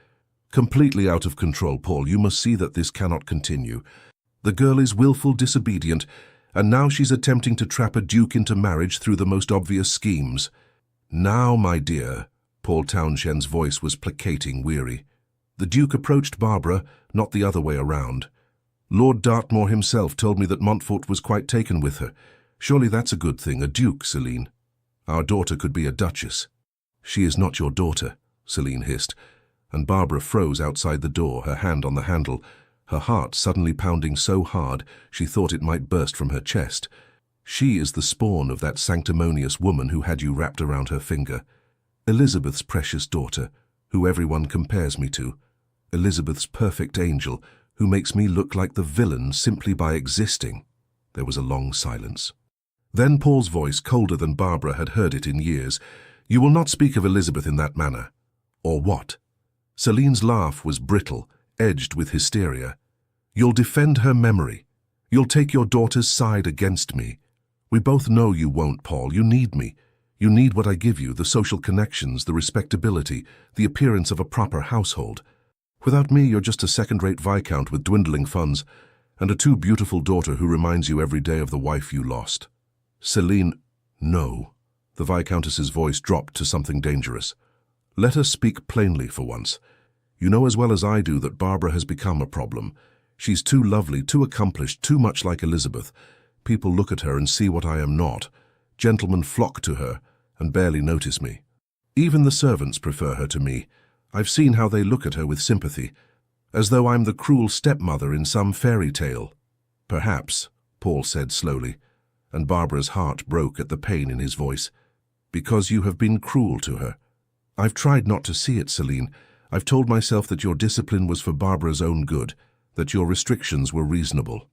"Completely out of control, Paul. You must see that this cannot continue. The girl is willful disobedient, and now she's attempting to trap a duke into marriage through the most obvious schemes." "Now, my dear," Paul Townshend's voice was placating, weary. "The Duke approached Barbara, not the other way around. Lord Dartmoor himself told me that Montfort was quite taken with her. Surely that's a good thing, a duke, Celine. Our daughter could be a duchess." "She is not your daughter," Celine hissed, and Barbara froze outside the door, her hand on the handle, her heart suddenly pounding so hard she thought it might burst from her chest. She is the spawn of that sanctimonious woman who had you wrapped around her finger. Elizabeth's precious daughter, who everyone compares me to. Elizabeth's perfect angel, who makes me look like the villain simply by existing." There was a long silence. Then Paul's voice, colder than Barbara had heard it in years. "You will not speak of Elizabeth in that manner." "Or what?" Celine's laugh was brittle, edged with hysteria. "You'll defend her memory. You'll take your daughter's side against me. We both know you won't, Paul. You need me. You need what I give you, the social connections, the respectability, the appearance of a proper household. Without me, you're just a second-rate viscount with dwindling funds and a too beautiful daughter who reminds you every day of the wife you lost." "Celine, no." The Viscountess's voice dropped to something dangerous. "Let us speak plainly for once. You know as well as I do that Barbara has become a problem. She's too lovely, too accomplished, too much like Elizabeth. People look at her and see what I am not. Gentlemen flock to her and barely notice me. Even the servants prefer her to me. I've seen how they look at her with sympathy, as though I'm the cruel stepmother in some fairy tale." "Perhaps," Paul said slowly, and Barbara's heart broke at the pain in his voice. "Because you have been cruel to her. I've tried not to see it, Celine. I've told myself that your discipline was for Barbara's own good, that your restrictions were reasonable.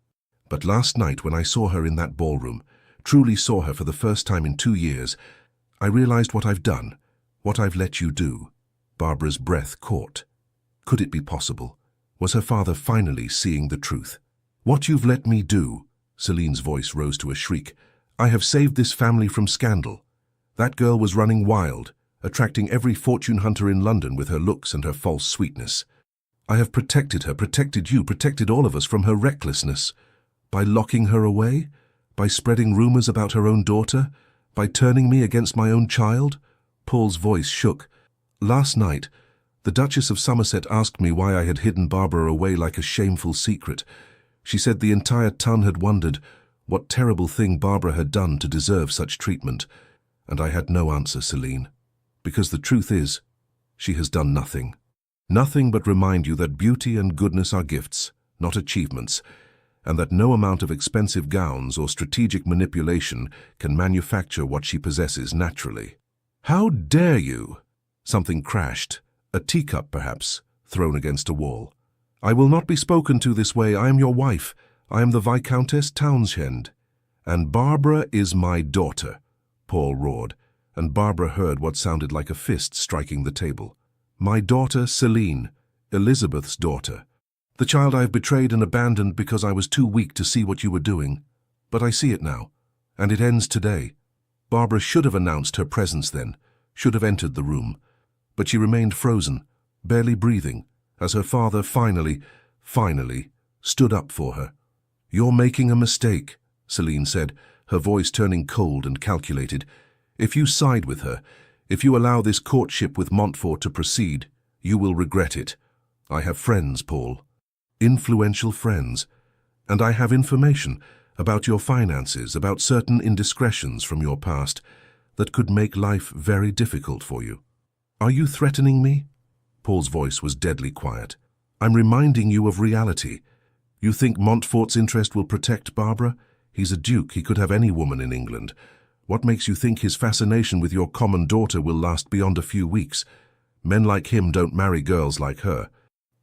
But last night when I saw her in that ballroom, truly saw her for the first time in 2 years, I realized what I've done, what I've let you do." Barbara's breath caught. Could it be possible? Was her father finally seeing the truth? "What you've let me do," Celine's voice rose to a shriek. "I have saved this family from scandal. That girl was running wild, attracting every fortune hunter in London with her looks and her false sweetness. I have protected her, protected you, protected all of us from her recklessness. By locking her away? By spreading rumors about her own daughter? By turning me against my own child?" Paul's voice shook. "Last night, the Duchess of Somerset asked me why I had hidden Barbara away like a shameful secret. She said the entire ton had wondered what terrible thing Barbara had done to deserve such treatment. And I had no answer, Celine. Because the truth is, she has done nothing. Nothing but remind you that beauty and goodness are gifts, not achievements, and that no amount of expensive gowns or strategic manipulation can manufacture what she possesses naturally." "How dare you?" Something crashed, a teacup perhaps, thrown against a wall. "I will not be spoken to this way. I am your wife. I am the Viscountess Townshend. And Barbara is my daughter," Paul roared, and Barbara heard what sounded like a fist striking the table. "My daughter Celine, Elizabeth's daughter. The child I have betrayed and abandoned because I was too weak to see what you were doing. But I see it now, and it ends today. Barbara should have announced her presence then, should have entered the room. But she remained frozen, barely breathing, as her father finally stood up for her. "You're making a mistake," Celine said, her voice turning cold and calculated. "If you side with her, if you allow this courtship with Montfort to proceed, you will regret it. I have friends, Paul. Influential friends. And I have information about your finances, about certain indiscretions from your past that could make life very difficult for you." "Are you threatening me?" Paul's voice was deadly quiet. "I'm reminding you of reality. You think Montfort's interest will protect Barbara? He's a duke. He could have any woman in England. What makes you think his fascination with your common daughter will last beyond a few weeks? Men like him don't marry girls like her.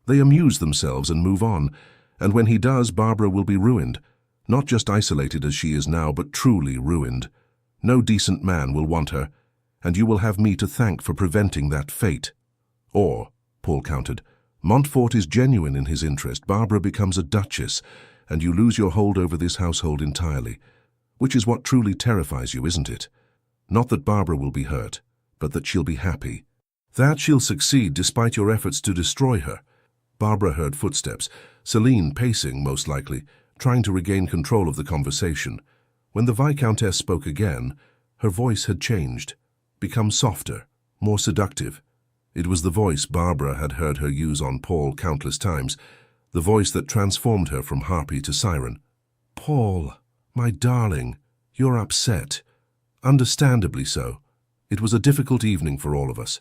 They amuse themselves and move on, and when he does, Barbara will be ruined. Not just isolated as she is now, but truly ruined. No decent man will want her, and you will have me to thank for preventing that fate." "Or," Paul countered, "Montfort is genuine in his interest. Barbara becomes a duchess, and you lose your hold over this household entirely. Which is what truly terrifies you, isn't it? Not that Barbara will be hurt, but that she'll be happy. That she'll succeed despite your efforts to destroy her." Barbara heard footsteps, Celine pacing, most likely, trying to regain control of the conversation. When the Viscountess spoke again, her voice had changed, become softer, more seductive. It was the voice Barbara had heard her use on Paul countless times, the voice that transformed her from harpy to siren. "Paul, my darling, you're upset. Understandably so. It was a difficult evening for all of us.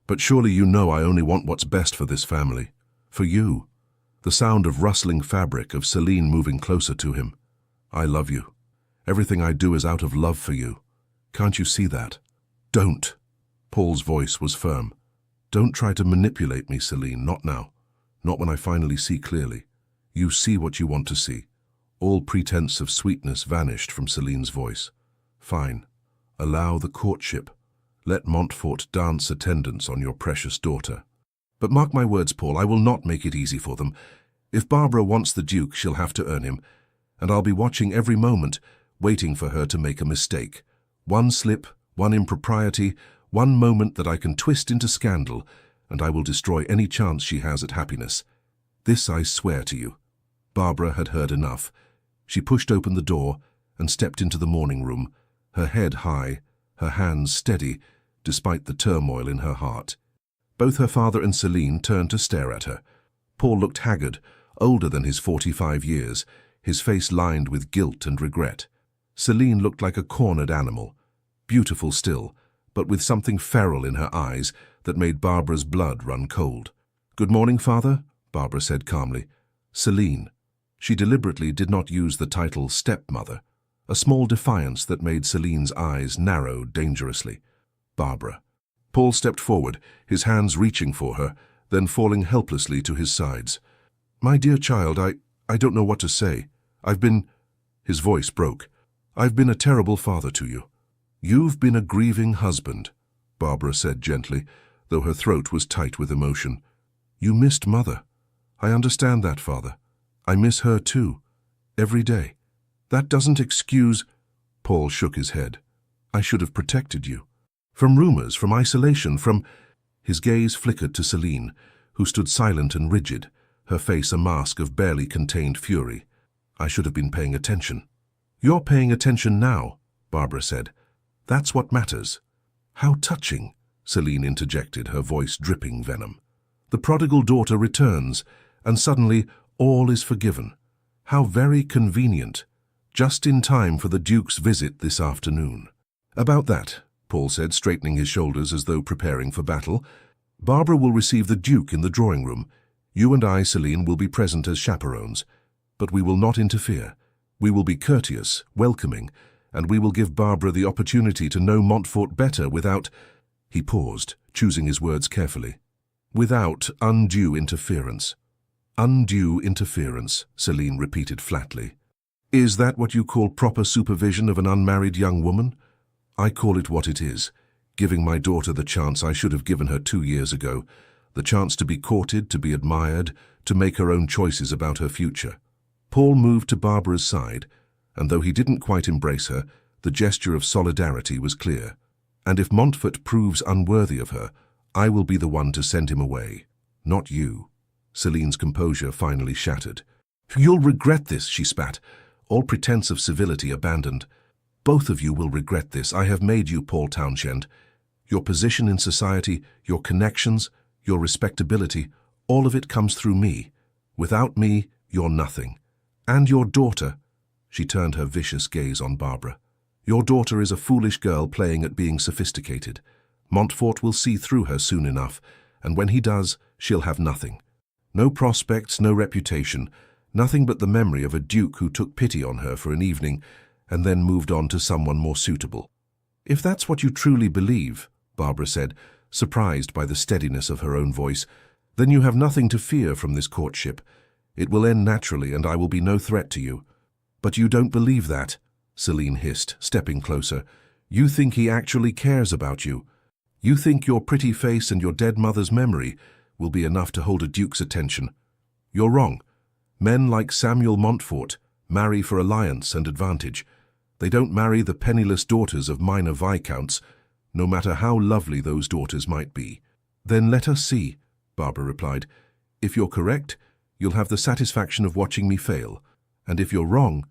But surely you know I only want what's best for this family. For you." The sound of rustling fabric, of Celine moving closer to him. "I love you. Everything I do is out of love for you. Can't you see that? Don't. Paul's voice was firm. Don't try to manipulate me, Celine, not now. Not when I finally see clearly. You see what you want to see. All pretense of sweetness vanished from Celine's voice. Fine. Allow the courtship. Let Montfort dance attendance on your precious daughter. But mark my words, Paul, I will not make it easy for them. If Barbara wants the Duke, she'll have to earn him. And I'll be watching every moment, waiting for her to make a mistake. One slip, one impropriety, one moment that I can twist into scandal, and I will destroy any chance she has at happiness. This I swear to you. Barbara had heard enough. She pushed open the door and stepped into the morning room, her head high, her hands steady, despite the turmoil in her heart. Both her father and Celine turned to stare at her. Paul looked haggard, older than his 45 years, his face lined with guilt and regret. Celine looked like a cornered animal, beautiful still, but with something feral in her eyes that made Barbara's blood run cold. "Good morning, father," Barbara said calmly. "Celine." She deliberately did not use the title stepmother, a small defiance that made Celine's eyes narrow dangerously. "Barbara." Paul stepped forward, his hands reaching for her, then falling helplessly to his sides. "My dear child, I don't know what to say. I've been—" His voice broke. "I've been a terrible father to you." "You've been a grieving husband," Barbara said gently, though her throat was tight with emotion. "You missed Mother. I understand that, father. I miss her too. Every day. That doesn't excuse—" Paul shook his head. "I should have protected you. From rumors, from isolation, from—" His gaze flickered to Celine, who stood silent and rigid, her face a mask of barely contained fury. "I should have been paying attention." "You're paying attention now," Barbara said. "That's what matters." "How touching," Celine interjected, her voice dripping venom. "The prodigal daughter returns, and suddenly all is forgiven. How very convenient. Just in time for the Duke's visit this afternoon." "About that," Paul said, straightening his shoulders as though preparing for battle. "Barbara will receive the Duke in the drawing room. You and I, Celine, will be present as chaperones. But we will not interfere. We will be courteous, welcoming, and we will give Barbara the opportunity to know Montfort better without—" He paused, choosing his words carefully. "Without undue interference." "Undue interference," Celine repeated flatly. "Is that what you call proper supervision of an unmarried young woman? I call it what it is, giving my daughter the chance I should have given her 2 years ago, the chance to be courted, to be admired, to make her own choices about her future." Paul moved to Barbara's side, and though he didn't quite embrace her, the gesture of solidarity was clear. "And if Montfort proves unworthy of her, I will be the one to send him away, not you." Celine's composure finally shattered. "You'll regret this," she spat, all pretense of civility abandoned. "Both of you will regret this. I have made you, Paul Townshend. Your position in society, your connections, your respectability, all of it comes through me. Without me, you're nothing. And your daughter—" She turned her vicious gaze on Barbara. "Your daughter is a foolish girl playing at being sophisticated. Montfort will see through her soon enough, and when he does, she'll have nothing. No prospects, no reputation, nothing but the memory of a duke who took pity on her for an evening and then moved on to someone more suitable." "If that's what you truly believe," Barbara said, surprised by the steadiness of her own voice, "then you have nothing to fear from this courtship. It will end naturally, and I will be no threat to you." "But you don't believe that," Celine hissed, stepping closer. "You think he actually cares about you. You think your pretty face and your dead mother's memory will be enough to hold a duke's attention. You're wrong. Men like Samuel Montfort marry for alliance and advantage. They don't marry the penniless daughters of minor viscounts, no matter how lovely those daughters might be." "Then let us see," Barbara replied. "If you're correct, you'll have the satisfaction of watching me fail. And if you're wrong—"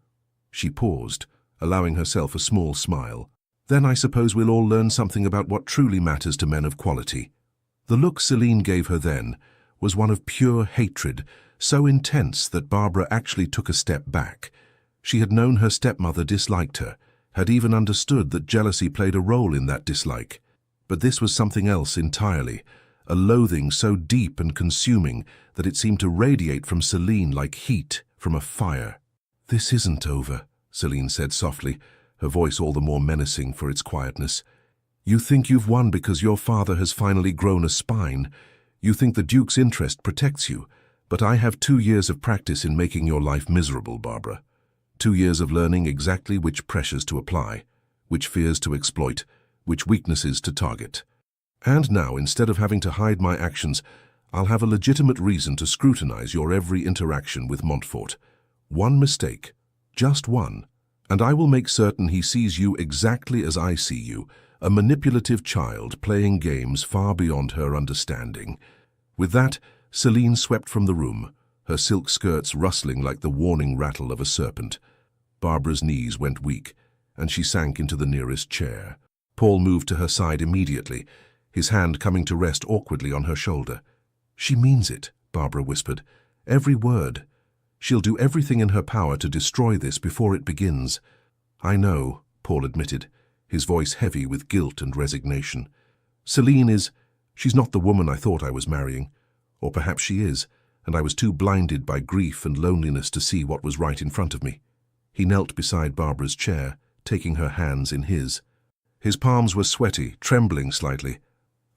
She paused, allowing herself a small smile. "Then I suppose we'll all learn something about what truly matters to men of quality." The look Celine gave her then was one of pure hatred, so intense that Barbara actually took a step back. She had known her stepmother disliked her, had even understood that jealousy played a role in that dislike. But this was something else entirely, a loathing so deep and consuming that it seemed to radiate from Celine like heat from a fire. "This isn't over," Celine said softly, her voice all the more menacing for its quietness. You think you've won because your father has finally grown a spine. You think the Duke's interest protects you. But I have 2 years of practice in making your life miserable, Barbara. 2 years of learning exactly which pressures to apply, which fears to exploit, which weaknesses to target. And now, instead of having to hide my actions, I'll have a legitimate reason to scrutinize your every interaction with Montfort. One mistake, just one, and I will make certain he sees you exactly as I see you, a manipulative child playing games far beyond her understanding. With that, Celine swept from the room, her silk skirts rustling like the warning rattle of a serpent. Barbara's knees went weak, and she sank into the nearest chair. Paul moved to her side immediately, his hand coming to rest awkwardly on her shoulder. She means it, Barbara whispered. Every word. She'll do everything in her power to destroy this before it begins. I know, Paul admitted, his voice heavy with guilt and resignation. She's not the woman I thought I was marrying. Or perhaps she is, and I was too blinded by grief and loneliness to see what was right in front of me. He knelt beside Barbara's chair, taking her hands in his. His palms were sweaty, trembling slightly.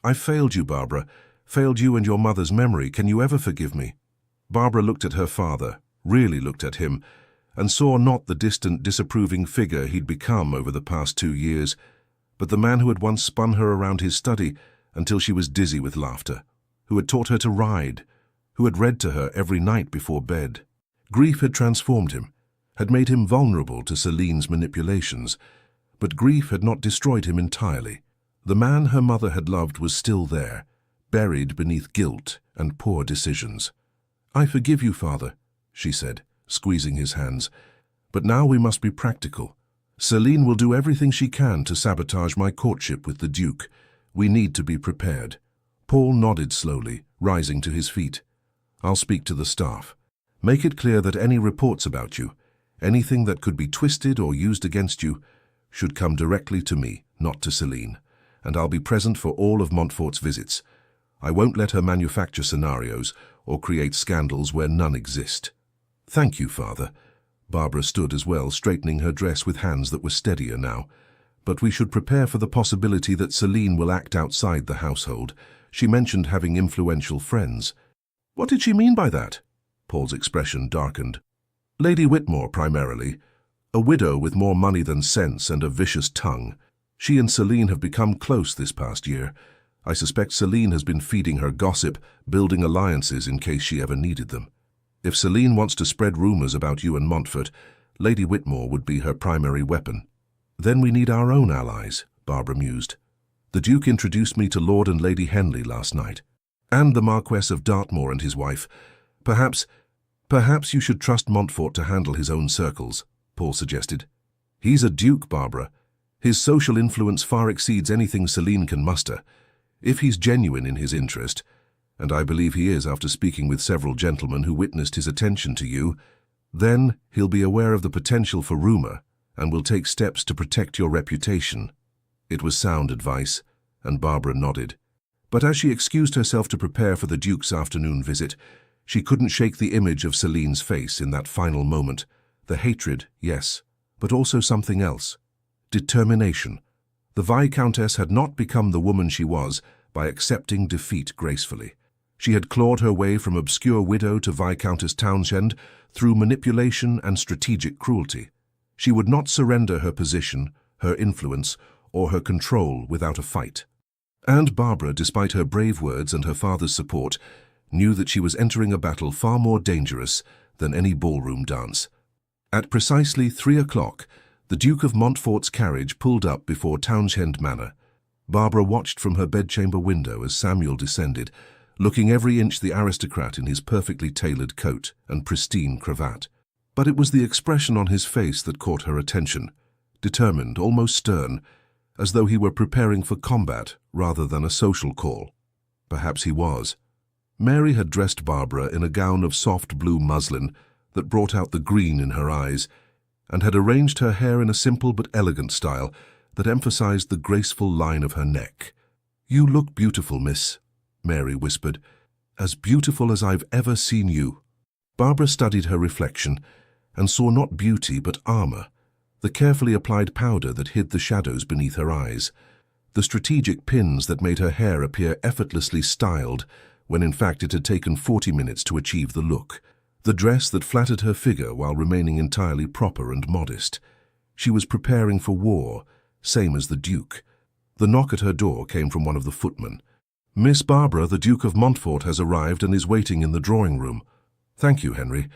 I failed you, Barbara. Failed you and your mother's memory. Can you ever forgive me? Barbara looked at her father, really looked at him, and saw not the distant, disapproving figure he'd become over the past 2 years, but the man who had once spun her around his study until she was dizzy with laughter, who had taught her to ride, who had read to her every night before bed. Grief had transformed him, had made him vulnerable to Celine's manipulations, but grief had not destroyed him entirely. The man her mother had loved was still there, buried beneath guilt and poor decisions. I forgive you, father, she said, squeezing his hands. But now we must be practical. Celine will do everything she can to sabotage my courtship with the Duke. We need to be prepared. Paul nodded slowly, rising to his feet. I'll speak to the staff. Make it clear that any reports about you, anything that could be twisted or used against you, should come directly to me, not to Celine, and I'll be present for all of Montfort's visits. I won't let her manufacture scenarios or create scandals where none exist. Thank you, father. Barbara stood as well, straightening her dress with hands that were steadier now. But we should prepare for the possibility that Celine will act outside the household. She mentioned having influential friends. What did she mean by that? Paul's expression darkened. Lady Whitmore, primarily. A widow with more money than sense and a vicious tongue. She and Celine have become close this past year. I suspect Celine has been feeding her gossip, building alliances in case she ever needed them. If Celine wants to spread rumors about you and Montfort, Lady Whitmore would be her primary weapon. Then we need our own allies, Barbara mused. The Duke introduced me to Lord and Lady Henley last night, and the Marquess of Dartmoor and his wife. Perhaps you should trust Montfort to handle his own circles, Paul suggested. He's a duke, Barbara. His social influence far exceeds anything Celine can muster. If he's genuine in his interest, and I believe he is after speaking with several gentlemen who witnessed his attention to you, then he'll be aware of the potential for rumor and will take steps to protect your reputation. It was sound advice, and Barbara nodded. But as she excused herself to prepare for the Duke's afternoon visit, she couldn't shake the image of Celine's face in that final moment. The hatred, yes, but also something else. Determination. The Viscountess had not become the woman she was by accepting defeat gracefully. She had clawed her way from obscure widow to Viscountess Townshend through manipulation and strategic cruelty. She would not surrender her position, her influence, or her control without a fight. And Barbara, despite her brave words and her father's support, knew that she was entering a battle far more dangerous than any ballroom dance. At precisely 3 o'clock, the Duke of Montfort's carriage pulled up before Townshend Manor. Barbara watched from her bedchamber window as Samuel descended, looking every inch the aristocrat in his perfectly tailored coat and pristine cravat. But it was the expression on his face that caught her attention, determined, almost stern, as though he were preparing for combat rather than a social call. Perhaps he was. Mary had dressed Barbara in a gown of soft blue muslin that brought out the green in her eyes, and had arranged her hair in a simple but elegant style that emphasized the graceful line of her neck. "You look beautiful, miss," Mary whispered, "as beautiful as I've ever seen you." Barbara studied her reflection and saw not beauty but armor, The carefully applied powder that hid the shadows beneath her eyes, the strategic pins that made her hair appear effortlessly styled when in fact it had taken 40 minutes to achieve the look, the dress that flattered her figure while remaining entirely proper and modest. She was preparing for war, same as the Duke. The knock at her door came from one of the footmen. "Miss Barbara, the Duke of Montfort has arrived and is waiting in the drawing-room." "Thank you, Henry.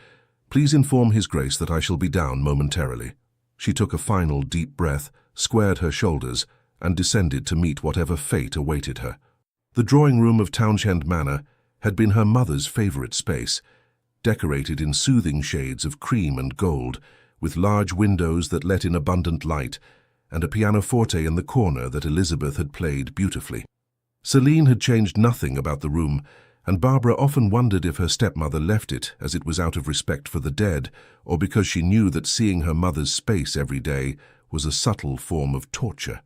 Please inform His Grace that I shall be down momentarily." She took a final deep breath, squared her shoulders, and descended to meet whatever fate awaited her. The drawing-room of Townshend Manor had been her mother's favourite space, decorated in soothing shades of cream and gold, with large windows that let in abundant light, and a pianoforte in the corner that Elizabeth had played beautifully. Celine had changed nothing about the room, and Barbara often wondered if her stepmother left it as it was out of respect for the dead, or because she knew that seeing her mother's space every day was a subtle form of torture.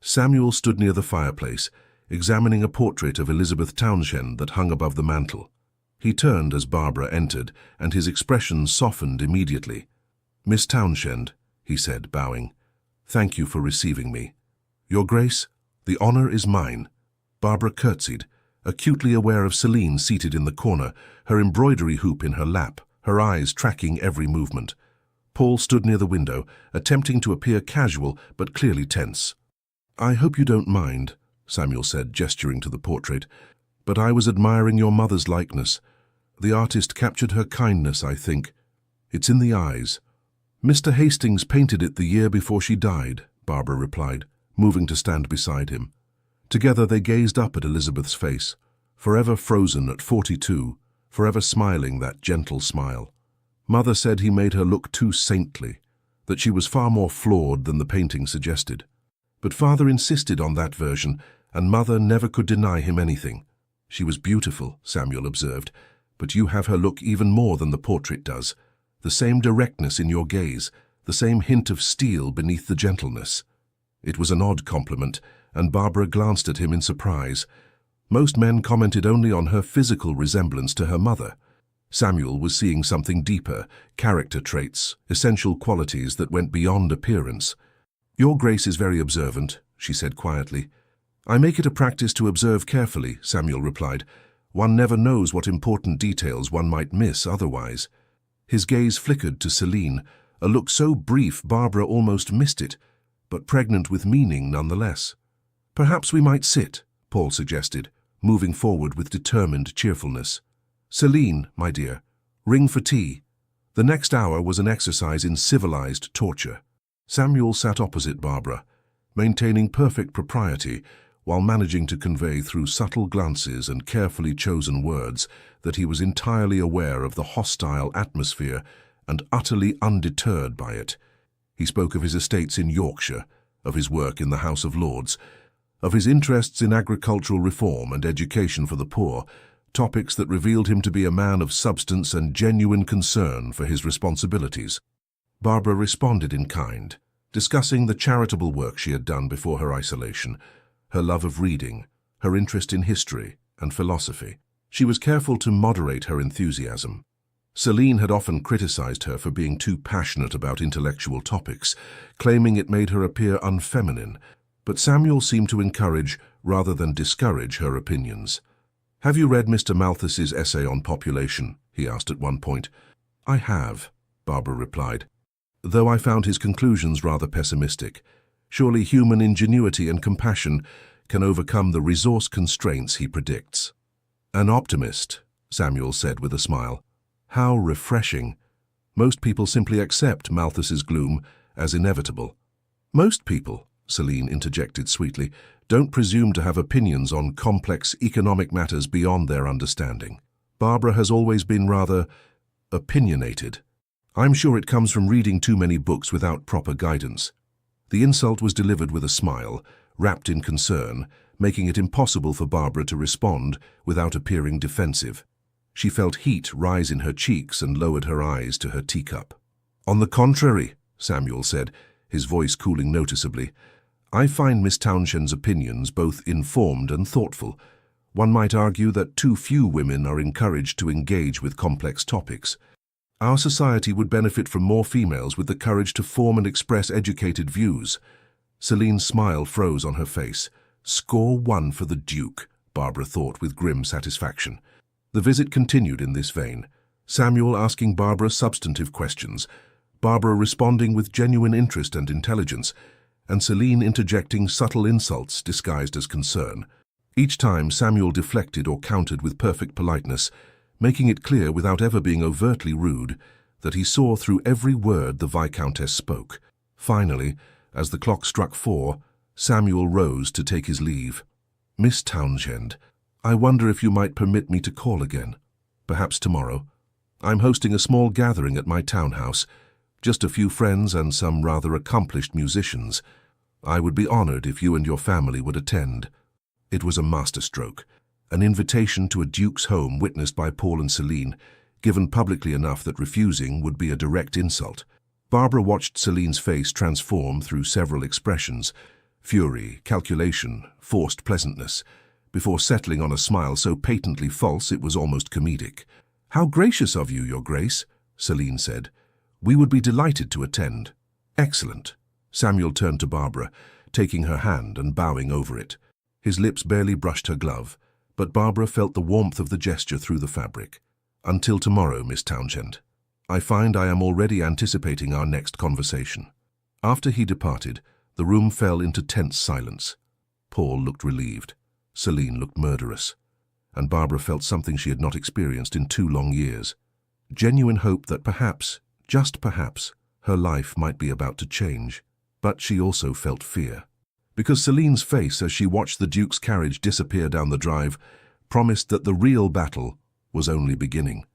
Samuel stood near the fireplace, examining a portrait of Elizabeth Townshend that hung above the mantel. He turned as Barbara entered, and his expression softened immediately. "Miss Townshend," he said, bowing, "thank you for receiving me. Your Grace, the honour is mine." Barbara curtsied, acutely aware of Celine seated in the corner, her embroidery hoop in her lap, her eyes tracking every movement. Paul stood near the window, attempting to appear casual but clearly tense. "I hope you don't mind," Samuel said, gesturing to the portrait, "but I was admiring your mother's likeness. The artist captured her kindness, I think. It's in the eyes." "Mr. Hastings painted it the year before she died," Barbara replied, moving to stand beside him. Together they gazed up at Elizabeth's face, forever frozen at 42, forever smiling that gentle smile. Mother said he made her look too saintly, that she was far more flawed than the painting suggested. But Father insisted on that version, and Mother never could deny him anything. "She was beautiful," Samuel observed, "but you have her look even more than the portrait does. The same directness in your gaze, the same hint of steel beneath the gentleness." It was an odd compliment, and Barbara glanced at him in surprise. Most men commented only on her physical resemblance to her mother. Samuel was seeing something deeper, character traits, essential qualities that went beyond appearance. "Your Grace is very observant," she said quietly. "I make it a practice to observe carefully," Samuel replied. "One never knows what important details one might miss otherwise." His gaze flickered to Celine, a look so brief Barbara almost missed it, but pregnant with meaning nonetheless. "Perhaps we might sit," Paul suggested, moving forward with determined cheerfulness. "Celine, my dear, ring for tea." The next hour was an exercise in civilized torture. Samuel sat opposite Barbara, maintaining perfect propriety while managing to convey through subtle glances and carefully chosen words that he was entirely aware of the hostile atmosphere and utterly undeterred by it. He spoke of his estates in Yorkshire, of his work in the House of Lords, of his interests in agricultural reform and education for the poor, topics that revealed him to be a man of substance and genuine concern for his responsibilities. Barbara responded in kind, discussing the charitable work she had done before her isolation, her love of reading, her interest in history and philosophy. She was careful to moderate her enthusiasm. Celine had often criticized her for being too passionate about intellectual topics, claiming it made her appear unfeminine, but Samuel seemed to encourage rather than discourage her opinions. "Have you read Mr. Malthus's essay on population?" he asked at one point. "I have," Barbara replied, "though I found his conclusions rather pessimistic. Surely human ingenuity and compassion can overcome the resource constraints he predicts." "An optimist," Samuel said with a smile. "How refreshing. Most people simply accept Malthus's gloom as inevitable." "Most people," Celine interjected sweetly, "don't presume to have opinions on complex economic matters beyond their understanding. Barbara has always been rather opinionated. I'm sure it comes from reading too many books without proper guidance." The insult was delivered with a smile, wrapped in concern, making it impossible for Barbara to respond without appearing defensive. She felt heat rise in her cheeks and lowered her eyes to her teacup. "On the contrary," Samuel said, his voice cooling noticeably, "I find Miss Townshend's opinions both informed and thoughtful. One might argue that too few women are encouraged to engage with complex topics." Our society would benefit from more females with the courage to form and express educated views. Celine's smile froze on her face. Score one for the Duke, Barbara thought with grim satisfaction. The visit continued in this vein, Samuel asking Barbara substantive questions, Barbara responding with genuine interest and intelligence, and Celine interjecting subtle insults disguised as concern. Each time Samuel deflected or countered with perfect politeness, making it clear without ever being overtly rude that he saw through every word the Viscountess spoke. Finally, as the clock struck 4, Samuel rose to take his leave. "Miss Townshend, I wonder if you might permit me to call again. Perhaps tomorrow. I'm hosting a small gathering at my townhouse, just a few friends and some rather accomplished musicians. I would be honored if you and your family would attend." It was a masterstroke, an invitation to a duke's home witnessed by Paul and Celine, given publicly enough that refusing would be a direct insult. Barbara watched Celine's face transform through several expressions, fury, calculation, forced pleasantness, before settling on a smile so patently false it was almost comedic. "How gracious of you, Your Grace," Celine said. "We would be delighted to attend." "Excellent." Samuel turned to Barbara, taking her hand and bowing over it. His lips barely brushed her glove, but Barbara felt the warmth of the gesture through the fabric. "Until tomorrow, Miss Townshend. I find I am already anticipating our next conversation." After he departed, the room fell into tense silence. Paul looked relieved. Celine looked murderous. And Barbara felt something she had not experienced in 2 long years. Genuine hope that perhaps, just perhaps, her life might be about to change. But she also felt fear. Because Celine's face, as she watched the Duke's carriage disappear down the drive, promised that the real battle was only beginning.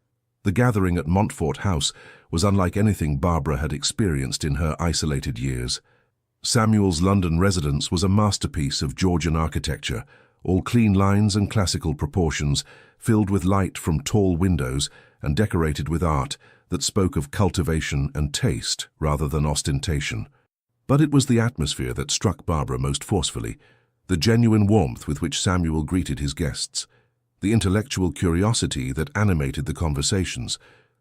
The gathering at Montfort House was unlike anything Barbara had experienced in her isolated years. Samuel's London residence was a masterpiece of Georgian architecture, all clean lines and classical proportions, filled with light from tall windows and decorated with art that spoke of cultivation and taste rather than ostentation. But it was the atmosphere that struck Barbara most forcefully, the genuine warmth with which Samuel greeted his guests, the intellectual curiosity that animated the conversations,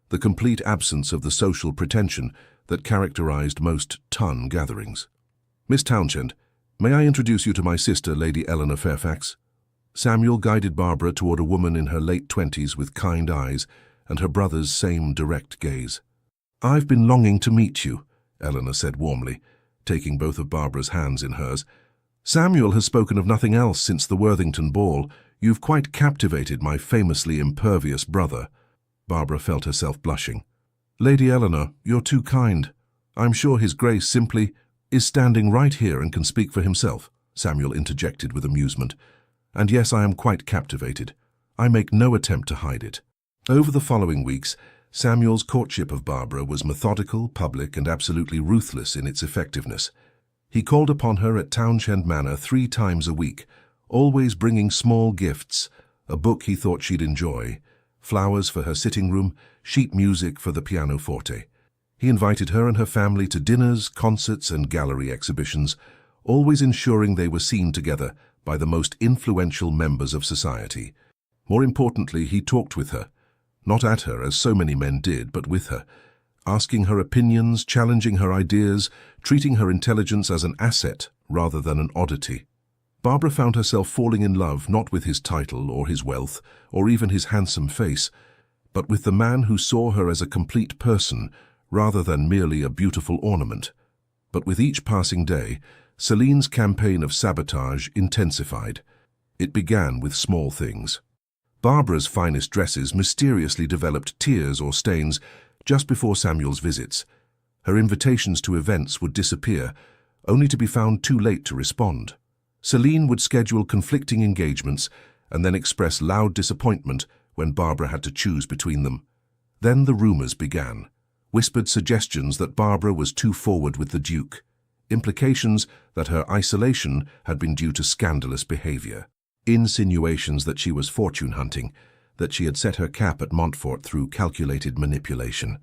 the complete absence of the social pretension that characterized most ton gatherings. "Miss Townshend, may I introduce you to my sister, Lady Eleanor Fairfax?" Samuel guided Barbara toward a woman in her late 20s with kind eyes and her brother's same direct gaze. "I've been longing to meet you," Eleanor said warmly, taking both of Barbara's hands in hers. "Samuel has spoken of nothing else since the Worthington ball. You've quite captivated my famously impervious brother." Barbara felt herself blushing. "Lady Eleanor, you're too kind. I'm sure His Grace simply is standing right here and can speak for himself," Samuel interjected with amusement. "And yes, I am quite captivated. I make no attempt to hide it." Over the following weeks, Samuel's courtship of Barbara was methodical, public, and absolutely ruthless in its effectiveness. He called upon her at Townshend Manor 3 times a week, always bringing small gifts, a book he thought she'd enjoy, flowers for her sitting room, sheet music for the pianoforte. He invited her and her family to dinners, concerts, and gallery exhibitions, always ensuring they were seen together by the most influential members of society. More importantly, he talked with her, not at her as so many men did, but with her, asking her opinions, challenging her ideas, treating her intelligence as an asset rather than an oddity. Barbara found herself falling in love not with his title or his wealth or even his handsome face, but with the man who saw her as a complete person rather than merely a beautiful ornament. But with each passing day, Celine's campaign of sabotage intensified. It began with small things. Barbara's finest dresses mysteriously developed tears or stains just before Samuel's visits. Her invitations to events would disappear, only to be found too late to respond. Celine would schedule conflicting engagements and then express loud disappointment when Barbara had to choose between them. Then the rumors began, whispered suggestions that Barbara was too forward with the Duke, implications that her isolation had been due to scandalous behavior, insinuations that she was fortune-hunting, that she had set her cap at Montfort through calculated manipulation.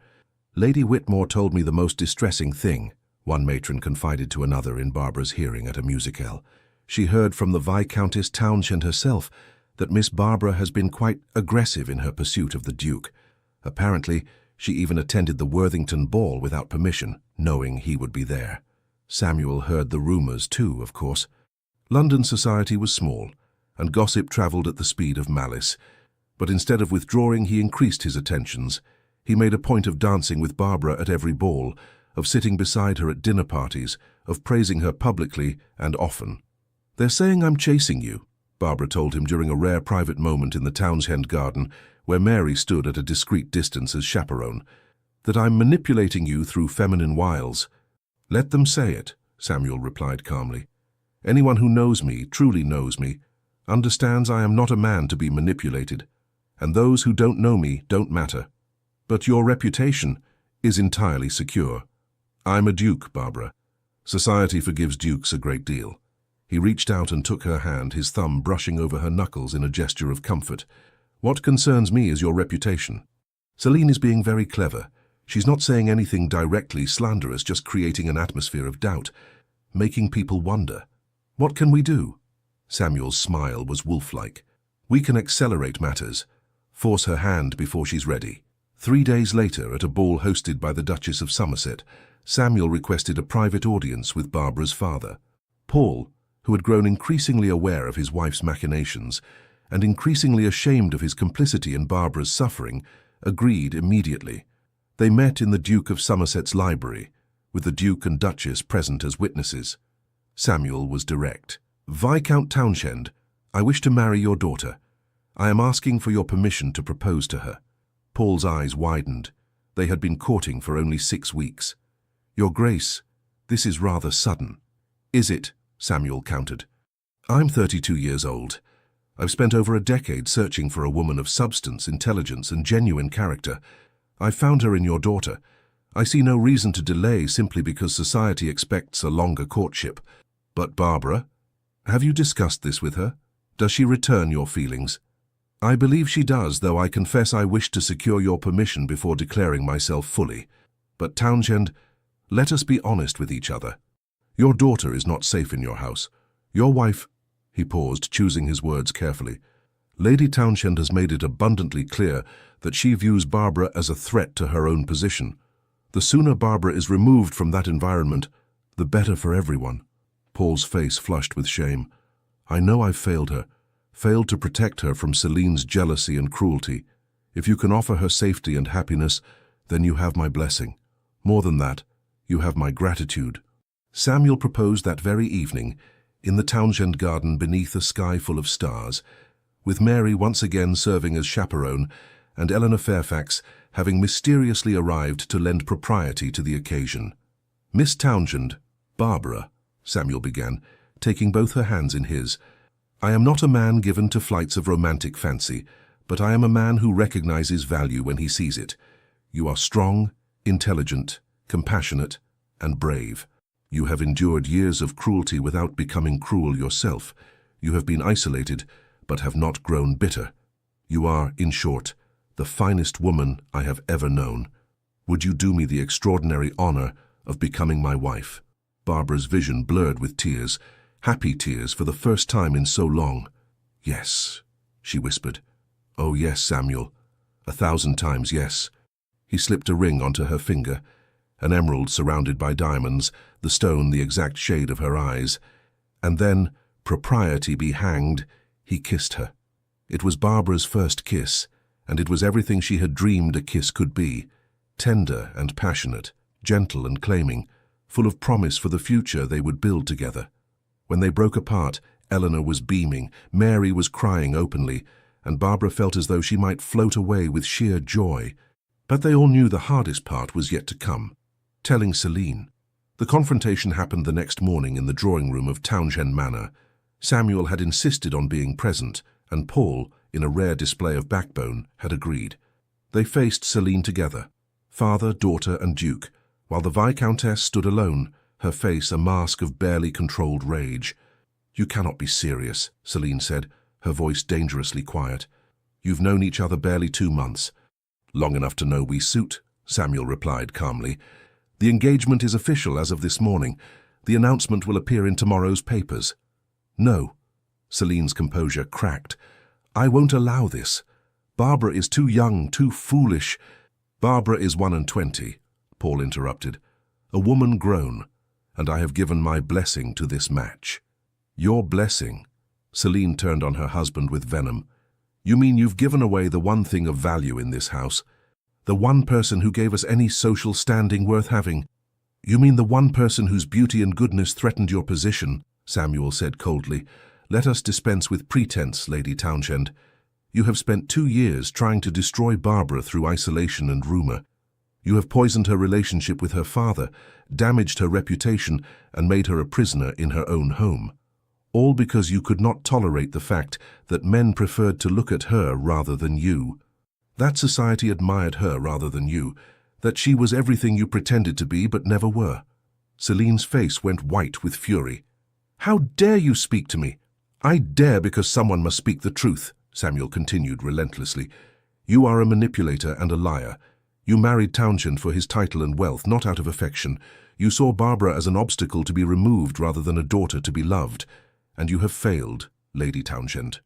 "Lady Whitmore told me the most distressing thing," one matron confided to another in Barbara's hearing at a musicale. "She heard from the Viscountess Townshend herself that Miss Barbara has been quite aggressive in her pursuit of the Duke. Apparently, She even attended the Worthington ball without permission, knowing he would be there. Samuel heard the rumours too, of course. London society was small, and gossip travelled at the speed of malice. But instead of withdrawing, he increased his attentions. He made a point of dancing with Barbara at every ball, of sitting beside her at dinner parties, of praising her publicly and often. "They're saying I'm chasing you," Barbara told him during a rare private moment in the Townshend garden, where Mary stood at a discreet distance as chaperone. "That I'm manipulating you through feminine wiles." "Let them say it," Samuel replied calmly. "Anyone who knows me, truly knows me, understands I am not a man to be manipulated, and those who don't know me don't matter. But your reputation is entirely secure. I'm a duke, Barbara. Society forgives dukes a great deal." He reached out and took her hand, his thumb brushing over her knuckles in a gesture of comfort. "What concerns me is your reputation. Celine is being very clever. She's not saying anything directly slanderous, just creating an atmosphere of doubt, making people wonder. What can we do?" Samuel's smile was wolf-like. "We can accelerate matters, force her hand before she's ready." 3 days later, at a ball hosted by the Duchess of Somerset, Samuel requested a private audience with Barbara's father. Paul, who had grown increasingly aware of his wife's machinations and increasingly ashamed of his complicity in Barbara's suffering, agreed immediately. They met in the Duke of Somerset's library, with the Duke and Duchess present as witnesses. Samuel was direct. "Viscount Townshend, I wish to marry your daughter. I am asking for your permission to propose to her." Paul's eyes widened. They had been courting for only 6 weeks. "Your Grace, this is rather sudden." "Is it?" Samuel countered. "I'm 32 years old. I've spent over a decade searching for a woman of substance, intelligence, and genuine character. I found her in your daughter. I see no reason to delay simply because society expects a longer courtship. But Barbara, have you discussed this with her? Does she return your feelings?" "I believe she does, though I confess I wish to secure your permission before declaring myself fully. But Townshend, let us be honest with each other. Your daughter is not safe in your house. Your wife—" He paused, choosing his words carefully. "Lady Townshend has made it abundantly clear that she views Barbara as a threat to her own position. The sooner Barbara is removed from that environment, the better for everyone." Paul's face flushed with shame. "I know I've failed her, failed to protect her from Celine's jealousy and cruelty. If you can offer her safety and happiness, then you have my blessing. More than that, you have my gratitude." Samuel proposed that very evening, in the Townshend garden beneath a sky full of stars, with Mary once again serving as chaperone and Eleanor Fairfax having mysteriously arrived to lend propriety to the occasion. "Miss Townshend, Barbara," Samuel began, taking both her hands in his, "I am not a man given to flights of romantic fancy, but I am a man who recognizes value when he sees it. You are strong, intelligent, compassionate, and brave. You have endured years of cruelty without becoming cruel yourself. You have been isolated, but have not grown bitter. You are, in short, the finest woman I have ever known. Would you do me the extraordinary honor of becoming my wife?" Barbara's vision blurred with tears, happy tears for the first time in so long. "Yes," she whispered. "Oh yes, Samuel, 1,000 times yes." He slipped a ring onto her finger, an emerald surrounded by diamonds, the stone the exact shade of her eyes. And then, propriety be hanged, he kissed her. It was Barbara's first kiss, and it was everything she had dreamed a kiss could be, tender and passionate, gentle and claiming, full of promise for the future they would build together. When they broke apart, Eleanor was beaming, Mary was crying openly, and Barbara felt as though she might float away with sheer joy. But they all knew the hardest part was yet to come. Telling Celine. The confrontation happened the next morning in the drawing room of Townshend Manor. Samuel had insisted on being present, and Paul, in a rare display of backbone, had agreed. They faced Celine together, father, daughter, and duke, while the Viscountess stood alone, her face a mask of barely controlled rage. "You cannot be serious," Celine said, her voice dangerously quiet. "You've known each other barely 2 months." "Long enough to know we suit," Samuel replied calmly. "The engagement is official as of this morning. The announcement will appear in tomorrow's papers." "No." Celine's composure cracked. "I won't allow this. Barbara is too young, too foolish." Barbara is 21, Paul interrupted. A woman grown, and I have given my blessing to this match. Your blessing? Celine turned on her husband with venom. You mean you've given away the one thing of value in this house? The one person who gave us any social standing worth having? You mean the one person whose beauty and goodness threatened your position? Samuel said coldly. Let us dispense with pretense, Lady Townshend. You have spent 2 years trying to destroy Barbara through isolation and rumor. You have poisoned her relationship with her father, damaged her reputation, and made her a prisoner in her own home. All because you could not tolerate the fact that men preferred to look at her rather than you. That society admired her rather than you, that she was everything you pretended to be but never were. Celine's face went white with fury. How dare you speak to me? I dare because someone must speak the truth, Samuel continued relentlessly. You are a manipulator and a liar. You married Townshend for his title and wealth, not out of affection. You saw Barbara as an obstacle to be removed rather than a daughter to be loved. And you have failed, Lady Townshend.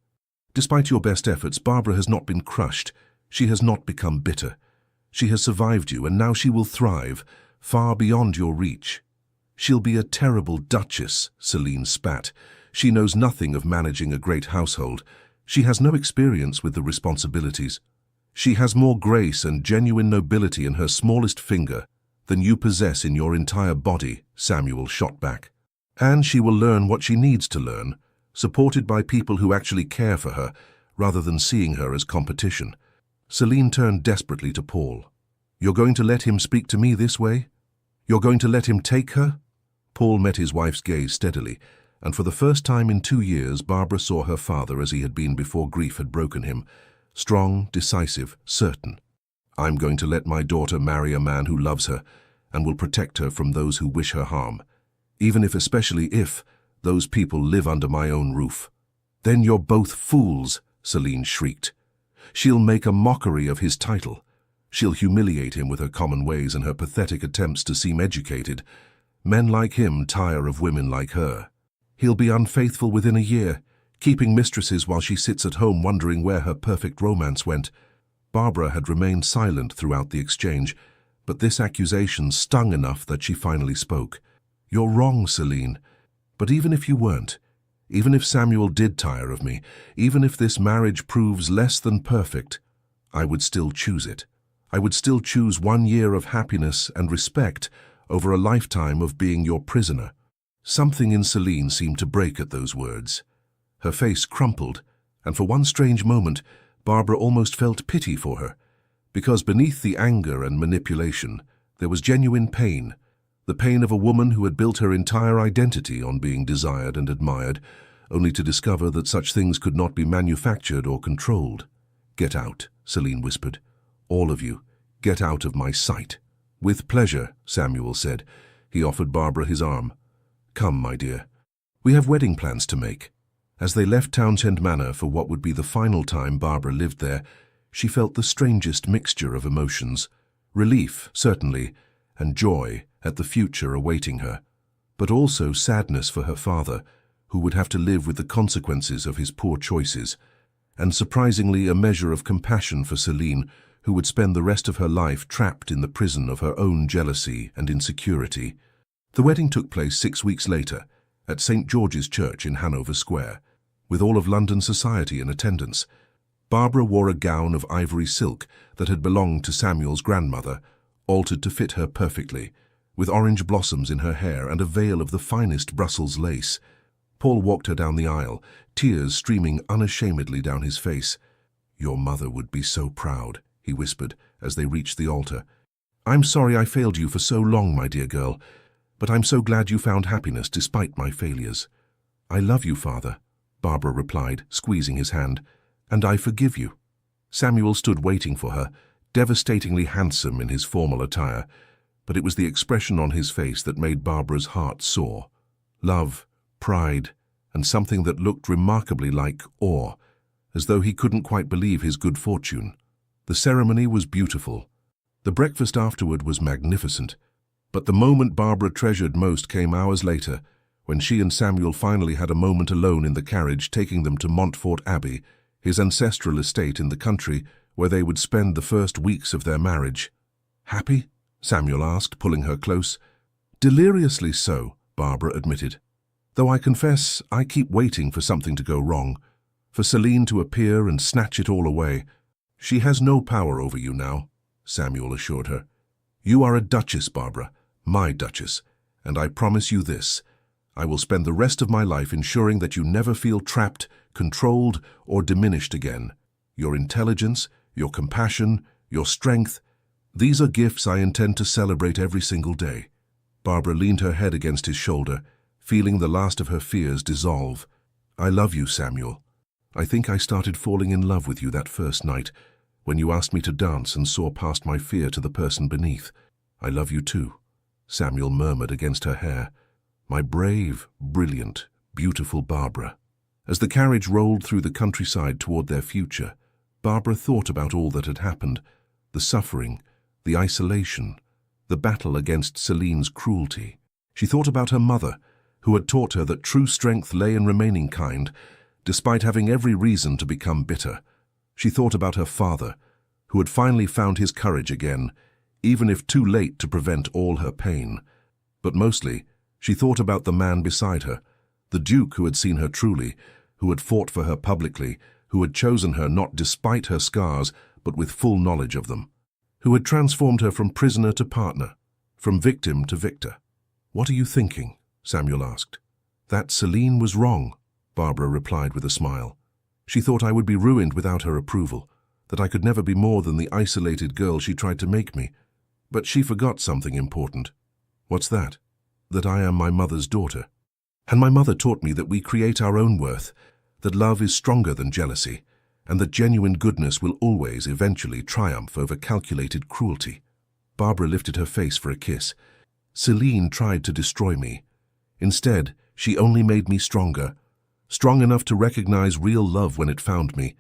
Despite your best efforts, Barbara has not been crushed. She has not become bitter. She has survived you, and now she will thrive, far beyond your reach. She'll be a terrible duchess, Celine spat. She knows nothing of managing a great household. She has no experience with the responsibilities. She has more grace and genuine nobility in her smallest finger than you possess in your entire body, Samuel shot back. And she will learn what she needs to learn, supported by people who actually care for her, rather than seeing her as competition. Celine turned desperately to Paul. You're going to let him speak to me this way? You're going to let him take her? Paul met his wife's gaze steadily, and for the first time in 2 years, Barbara saw her father as he had been before grief had broken him. Strong, decisive, certain. I'm going to let my daughter marry a man who loves her and will protect her from those who wish her harm, even if, especially if, those people live under my own roof. Then you're both fools, Celine shrieked. She'll make a mockery of his title. She'll humiliate him with her common ways and her pathetic attempts to seem educated. Men like him tire of women like her. He'll be unfaithful within a year, keeping mistresses while she sits at home wondering where her perfect romance went. Barbara had remained silent throughout the exchange, but this accusation stung enough that she finally spoke. You're wrong, Celine. But even if you weren't, even if Samuel did tire of me, even if this marriage proves less than perfect, I would still choose it. I would still choose 1 year of happiness and respect over a lifetime of being your prisoner. Something in Celine seemed to break at those words. Her face crumpled, and for one strange moment, Barbara almost felt pity for her, because beneath the anger and manipulation, there was genuine pain, the pain of a woman who had built her entire identity on being desired and admired, only to discover that such things could not be manufactured or controlled. Get out, Celine whispered. All of you, get out of my sight. With pleasure, Samuel said. He offered Barbara his arm. Come, my dear. We have wedding plans to make. As they left Townshend Manor for what would be the final time Barbara lived there, she felt the strangest mixture of emotions. Relief, certainly, and joy at the future awaiting her, but also sadness for her father, who would have to live with the consequences of his poor choices, and surprisingly a measure of compassion for Celine, who would spend the rest of her life trapped in the prison of her own jealousy and insecurity. The wedding took place 6 weeks later, at St. George's Church in Hanover Square, with all of London society in attendance. Barbara wore a gown of ivory silk that had belonged to Samuel's grandmother, altered to fit her perfectly, with orange blossoms in her hair and a veil of the finest Brussels lace. Paul walked her down the aisle, tears streaming unashamedly down his face. Your mother would be so proud, he whispered as they reached the altar. I'm sorry I failed you for so long, my dear girl, but I'm so glad you found happiness despite my failures. I love you, Father, Barbara replied, squeezing his hand, and I forgive you. Samuel stood waiting for her, devastatingly handsome in his formal attire, but it was the expression on his face that made Barbara's heart soar. Love, pride, and something that looked remarkably like awe, as though he couldn't quite believe his good fortune. The ceremony was beautiful. The breakfast afterward was magnificent. But the moment Barbara treasured most came hours later, when she and Samuel finally had a moment alone in the carriage taking them to Montfort Abbey, his ancestral estate in the country where they would spend the first weeks of their marriage. Happy? Samuel asked, pulling her close. Deliriously so, Barbara admitted. Though I confess I keep waiting for something to go wrong, for Celine to appear and snatch it all away. She has no power over you now, Samuel assured her. You are a duchess, Barbara, my duchess, and I promise you this. I will spend the rest of my life ensuring that you never feel trapped, controlled, or diminished again. Your intelligence, your compassion, your strength, these are gifts I intend to celebrate every single day. Barbara leaned her head against his shoulder, feeling the last of her fears dissolve. I love you, Samuel. I think I started falling in love with you that first night, when you asked me to dance and saw past my fear to the person beneath. I love you too, Samuel murmured against her hair. My brave, brilliant, beautiful Barbara. As the carriage rolled through the countryside toward their future, Barbara thought about all that had happened, the suffering, the isolation, the battle against Celine's cruelty. She thought about her mother, who had taught her that true strength lay in remaining kind, despite having every reason to become bitter. She thought about her father, who had finally found his courage again, even if too late to prevent all her pain. But mostly, she thought about the man beside her, the Duke who had seen her truly, who had fought for her publicly, who had chosen her not despite her scars, but with full knowledge of them, who had transformed her from prisoner to partner, from victim to victor. What are you thinking? Samuel asked. That Celine was wrong, Barbara replied with a smile. She thought I would be ruined without her approval, that I could never be more than the isolated girl she tried to make me. But she forgot something important. What's that? That I am my mother's daughter. And my mother taught me that we create our own worth, that love is stronger than jealousy, and that genuine goodness will always eventually triumph over calculated cruelty. Barbara lifted her face for a kiss. Celine tried to destroy me. Instead, she only made me stronger, strong enough to recognize real love when it found me.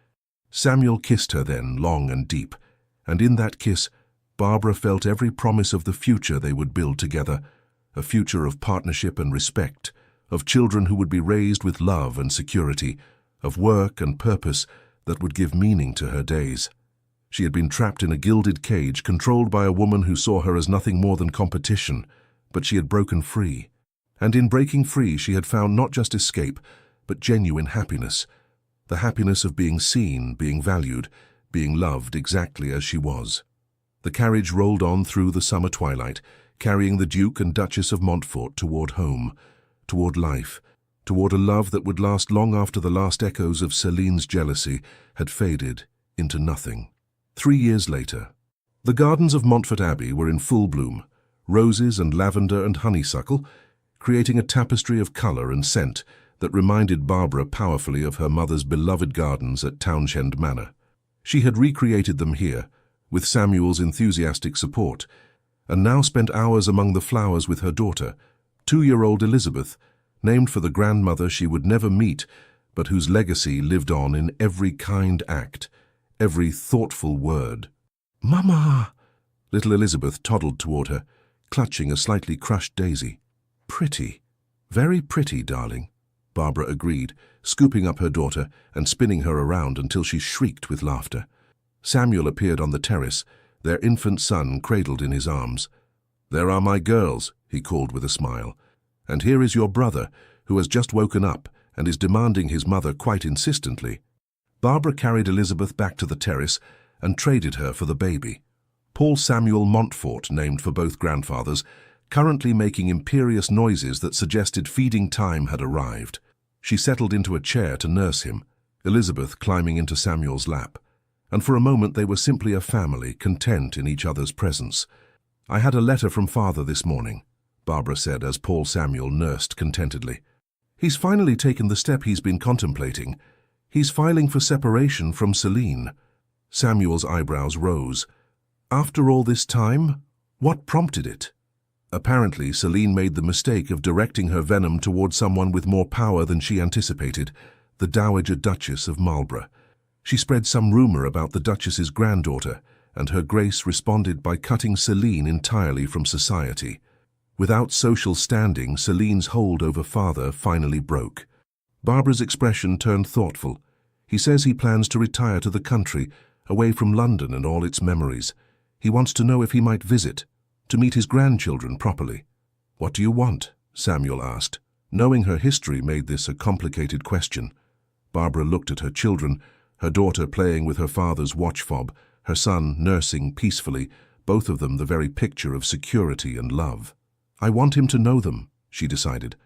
Samuel kissed her then, long and deep, and in that kiss, Barbara felt every promise of the future they would build together, a future of partnership and respect, of children who would be raised with love and security, of work and purpose that would give meaning to her days. She had been trapped in a gilded cage, controlled by a woman who saw her as nothing more than competition, but she had broken free. And in breaking free, she had found not just escape, but genuine happiness. The happiness of being seen, being valued, being loved exactly as she was. The carriage rolled on through the summer twilight, carrying the Duke and Duchess of Montfort toward home, toward life, toward a love that would last long after the last echoes of Celine's jealousy had faded into nothing. 3 years later, the gardens of Montfort Abbey were in full bloom, roses and lavender and honeysuckle, creating a tapestry of colour and scent that reminded Barbara powerfully of her mother's beloved gardens at Townshend Manor. She had recreated them here, with Samuel's enthusiastic support, and now spent hours among the flowers with her daughter, 2-year-old Elizabeth, named for the grandmother she would never meet, but whose legacy lived on in every kind act, every thoughtful word. "Mama!" Little Elizabeth toddled toward her, clutching a slightly crushed daisy. "Pretty, very pretty, darling," Barbara agreed, scooping up her daughter and spinning her around until she shrieked with laughter. Samuel appeared on the terrace, their infant son cradled in his arms. "There are my girls," he called with a smile. "And here is your brother, who has just woken up and is demanding his mother quite insistently." Barbara carried Elizabeth back to the terrace and traded her for the baby. Paul Samuel Montfort, named for both grandfathers, currently making imperious noises that suggested feeding time had arrived. She settled into a chair to nurse him, Elizabeth climbing into Samuel's lap. And for a moment they were simply a family, content in each other's presence. "I had a letter from Father this morning," Barbara said as Paul Samuel nursed contentedly. "He's finally taken the step he's been contemplating. He's filing for separation from Celine." Samuel's eyebrows rose. "After all this time? What prompted it?" Apparently, Celine made the mistake of directing her venom toward someone with more power than she anticipated, the Dowager Duchess of Marlborough. She spread some rumor about the Duchess's granddaughter, and Her Grace responded by cutting Celine entirely from society. Without social standing, Celine's hold over Father finally broke. Barbara's expression turned thoughtful. "He says he plans to retire to the country, away from London and all its memories. He wants to know if he might visit, to meet his grandchildren properly. What do you want? Samuel asked. Knowing her history made this a complicated question. Barbara looked at her children, her daughter playing with her father's watch fob, her son nursing peacefully, both of them the very picture of security and love. I want him to know them, she decided.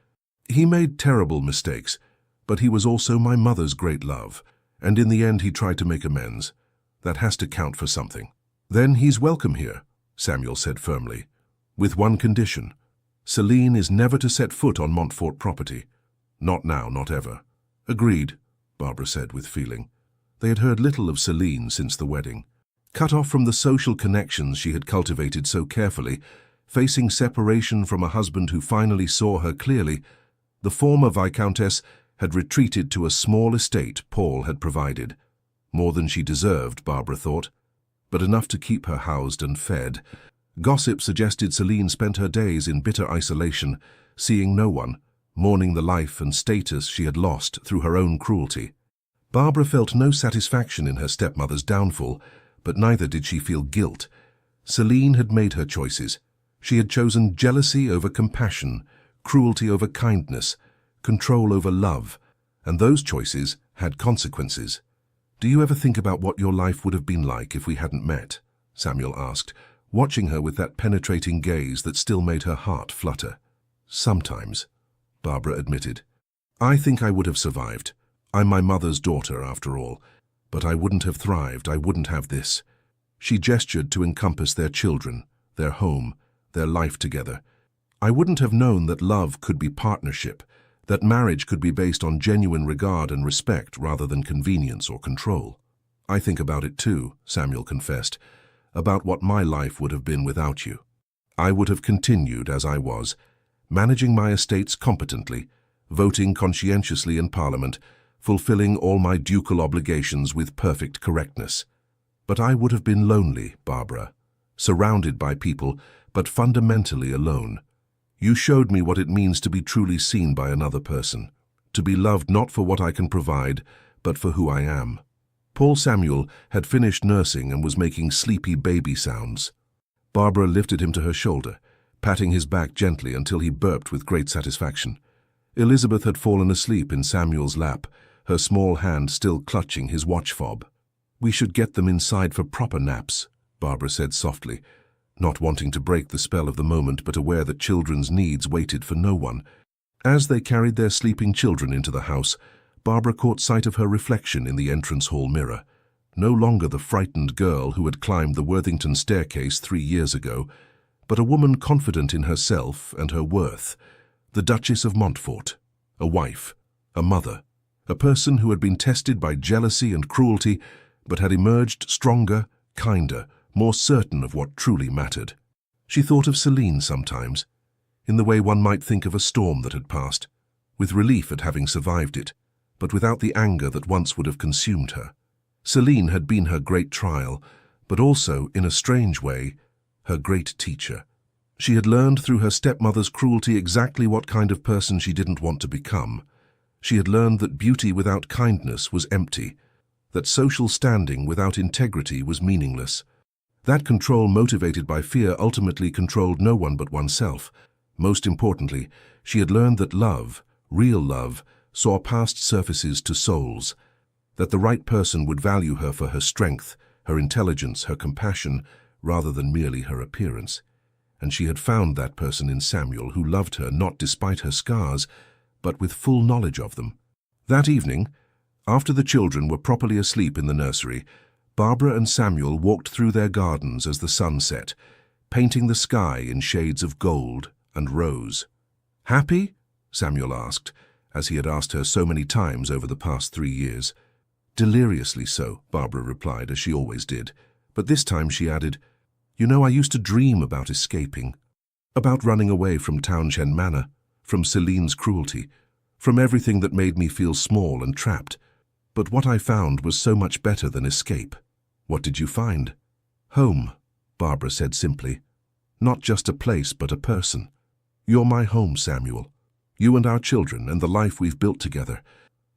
He made terrible mistakes, but he was also my mother's great love, and in the end he tried to make amends. That has to count for something. Then he's welcome here, Samuel said firmly, with one condition. Celine is never to set foot on Montfort property. Not now, not ever. Agreed, Barbara said with feeling. They had heard little of Celine since the wedding. Cut off from the social connections she had cultivated so carefully, facing separation from a husband who finally saw her clearly, the former Viscountess had retreated to a small estate Paul had provided. More than she deserved, Barbara thought, but enough to keep her housed and fed. Gossip suggested Celine spent her days in bitter isolation, seeing no one, mourning the life and status she had lost through her own cruelty. Barbara felt no satisfaction in her stepmother's downfall, but neither did she feel guilt. Celine had made her choices. She had chosen jealousy over compassion, cruelty over kindness, control over love, and those choices had consequences. Do you ever think about what your life would have been like if we hadn't met? Samuel asked, watching her with that penetrating gaze that still made her heart flutter. Sometimes, Barbara admitted. I think I would have survived. I'm my mother's daughter, after all. But I wouldn't have thrived, I wouldn't have this. She gestured to encompass their children, their home, their life together. I wouldn't have known that love could be partnership, that marriage could be based on genuine regard and respect rather than convenience or control. I think about it too, Samuel confessed, about what my life would have been without you. I would have continued as I was, managing my estates competently, voting conscientiously in Parliament, fulfilling all my ducal obligations with perfect correctness. But I would have been lonely, Barbara, surrounded by people, but fundamentally alone. You showed me what it means to be truly seen by another person, to be loved not for what I can provide, but for who I am. Paul Samuel had finished nursing and was making sleepy baby sounds. Barbara lifted him to her shoulder, patting his back gently until he burped with great satisfaction. Elizabeth had fallen asleep in Samuel's lap, her small hand still clutching his watch fob. We should get them inside for proper naps, Barbara said softly, not wanting to break the spell of the moment but aware that children's needs waited for no one. As they carried their sleeping children into the house, Barbara caught sight of her reflection in the entrance hall mirror. No longer the frightened girl who had climbed the Worthington staircase 3 years ago, but a woman confident in herself and her worth, the Duchess of Montfort, a wife, a mother, a person who had been tested by jealousy and cruelty, but had emerged stronger, kinder, more certain of what truly mattered. She thought of Celine sometimes, in the way one might think of a storm that had passed, with relief at having survived it, but without the anger that once would have consumed her. Celine had been her great trial, but also, in a strange way, her great teacher. She had learned through her stepmother's cruelty exactly what kind of person she didn't want to become. She had learned that beauty without kindness was empty, that social standing without integrity was meaningless. That control motivated by fear ultimately controlled no one but oneself. Most importantly, she had learned that love, real love, saw past surfaces to souls, that the right person would value her for her strength, her intelligence, her compassion, rather than merely her appearance. And she had found that person in Samuel, who loved her not despite her scars, but with full knowledge of them. That evening, after the children were properly asleep in the nursery, Barbara and Samuel walked through their gardens as the sun set, painting the sky in shades of gold and rose. "Happy?" Samuel asked, as he had asked her so many times over the past 3 years. "Deliriously so," Barbara replied, as she always did. But this time she added, "You know, I used to dream about escaping, about running away from Townshend Manor, from Celine's cruelty, from everything that made me feel small and trapped. But what I found was so much better than escape." "What did you find?" "Home," Barbara said simply. "Not just a place, but a person. You're my home, Samuel. You and our children and the life we've built together.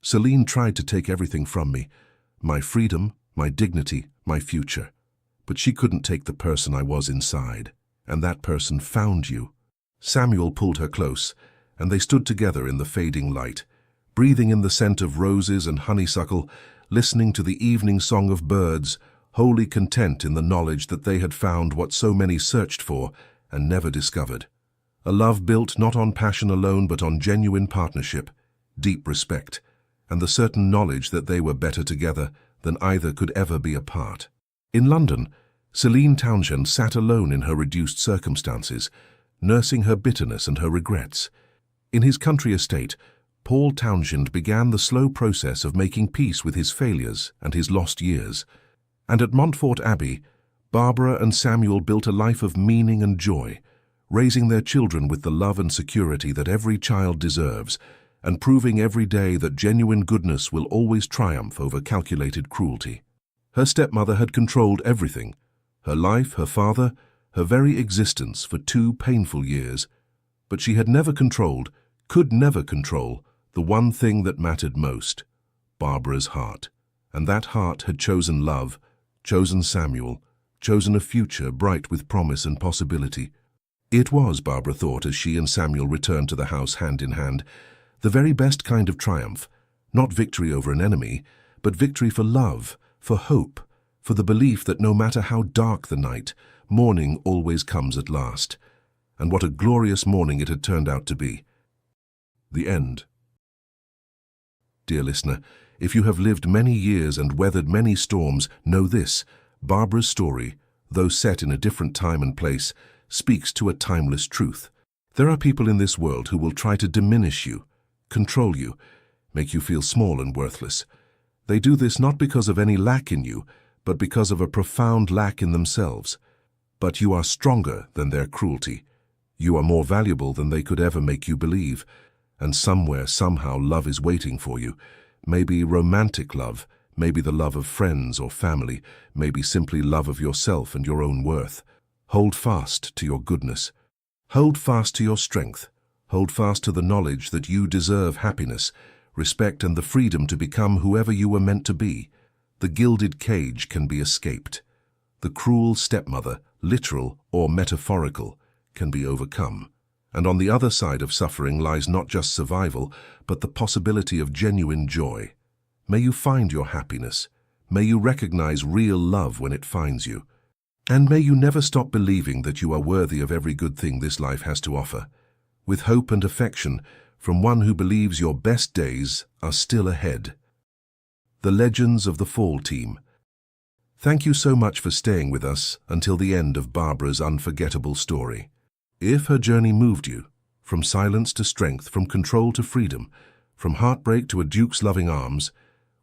Celine tried to take everything from me, my freedom, my dignity, my future. But she couldn't take the person I was inside, and that person found you. Samuel pulled her close, and they stood together in the fading light, breathing in the scent of roses and honeysuckle, listening to the evening song of birds, wholly content in the knowledge that they had found what so many searched for and never discovered. A love built not on passion alone but on genuine partnership, deep respect, and the certain knowledge that they were better together than either could ever be apart. In London, Celine Townshend sat alone in her reduced circumstances, nursing her bitterness and her regrets. In his country estate, Paul Townshend began the slow process of making peace with his failures and his lost years. And at Montfort Abbey, Barbara and Samuel built a life of meaning and joy, raising their children with the love and security that every child deserves, and proving every day that genuine goodness will always triumph over calculated cruelty. Her stepmother had controlled everything, her life, her father, her very existence for 2 painful years, but she had never controlled, could never control, the one thing that mattered most, Barbara's heart. And that heart had chosen love, chosen Samuel, chosen a future bright with promise and possibility. It was, Barbara thought as she and Samuel returned to the house hand in hand, the very best kind of triumph, not victory over an enemy, but victory for love, for hope, for the belief that no matter how dark the night, morning always comes at last. And what a glorious morning it had turned out to be. The end. Dear listener, if you have lived many years and weathered many storms, know this: Barbara's story, though set in a different time and place, speaks to a timeless truth. There are people in this world who will try to diminish you, control you, make you feel small and worthless. They do this not because of any lack in you, but because of a profound lack in themselves. But you are stronger than their cruelty. You are more valuable than they could ever make you believe. And somewhere, somehow, love is waiting for you. Maybe romantic love, maybe the love of friends or family, maybe simply love of yourself and your own worth. Hold fast to your goodness. Hold fast to your strength. Hold fast to the knowledge that you deserve happiness, respect, and the freedom to become whoever you were meant to be. The gilded cage can be escaped. The cruel stepmother, literal or metaphorical, can be overcome. And on the other side of suffering lies not just survival, but the possibility of genuine joy. May you find your happiness. May you recognize real love when it finds you. And may you never stop believing that you are worthy of every good thing this life has to offer. With hope and affection from one who believes your best days are still ahead. The Legends of the Fall Team. Thank you so much for staying with us until the end of Barbara's unforgettable story. If her journey moved you, from silence to strength, from control to freedom, from heartbreak to a duke's loving arms,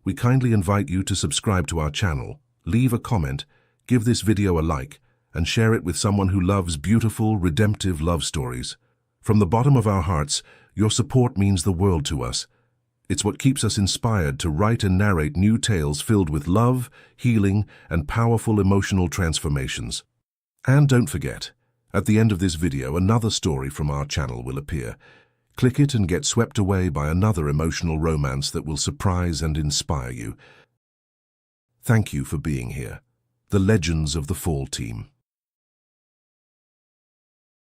we kindly invite you to subscribe to our channel, leave a comment, give this video a like, and share it with someone who loves beautiful, redemptive love stories. From the bottom of our hearts, your support means the world to us. It's what keeps us inspired to write and narrate new tales filled with love, healing, and powerful emotional transformations. And don't forget, at the end of this video, another story from our channel will appear. Click it and get swept away by another emotional romance that will surprise and inspire you. Thank you for being here. The Legends of the Fall Team.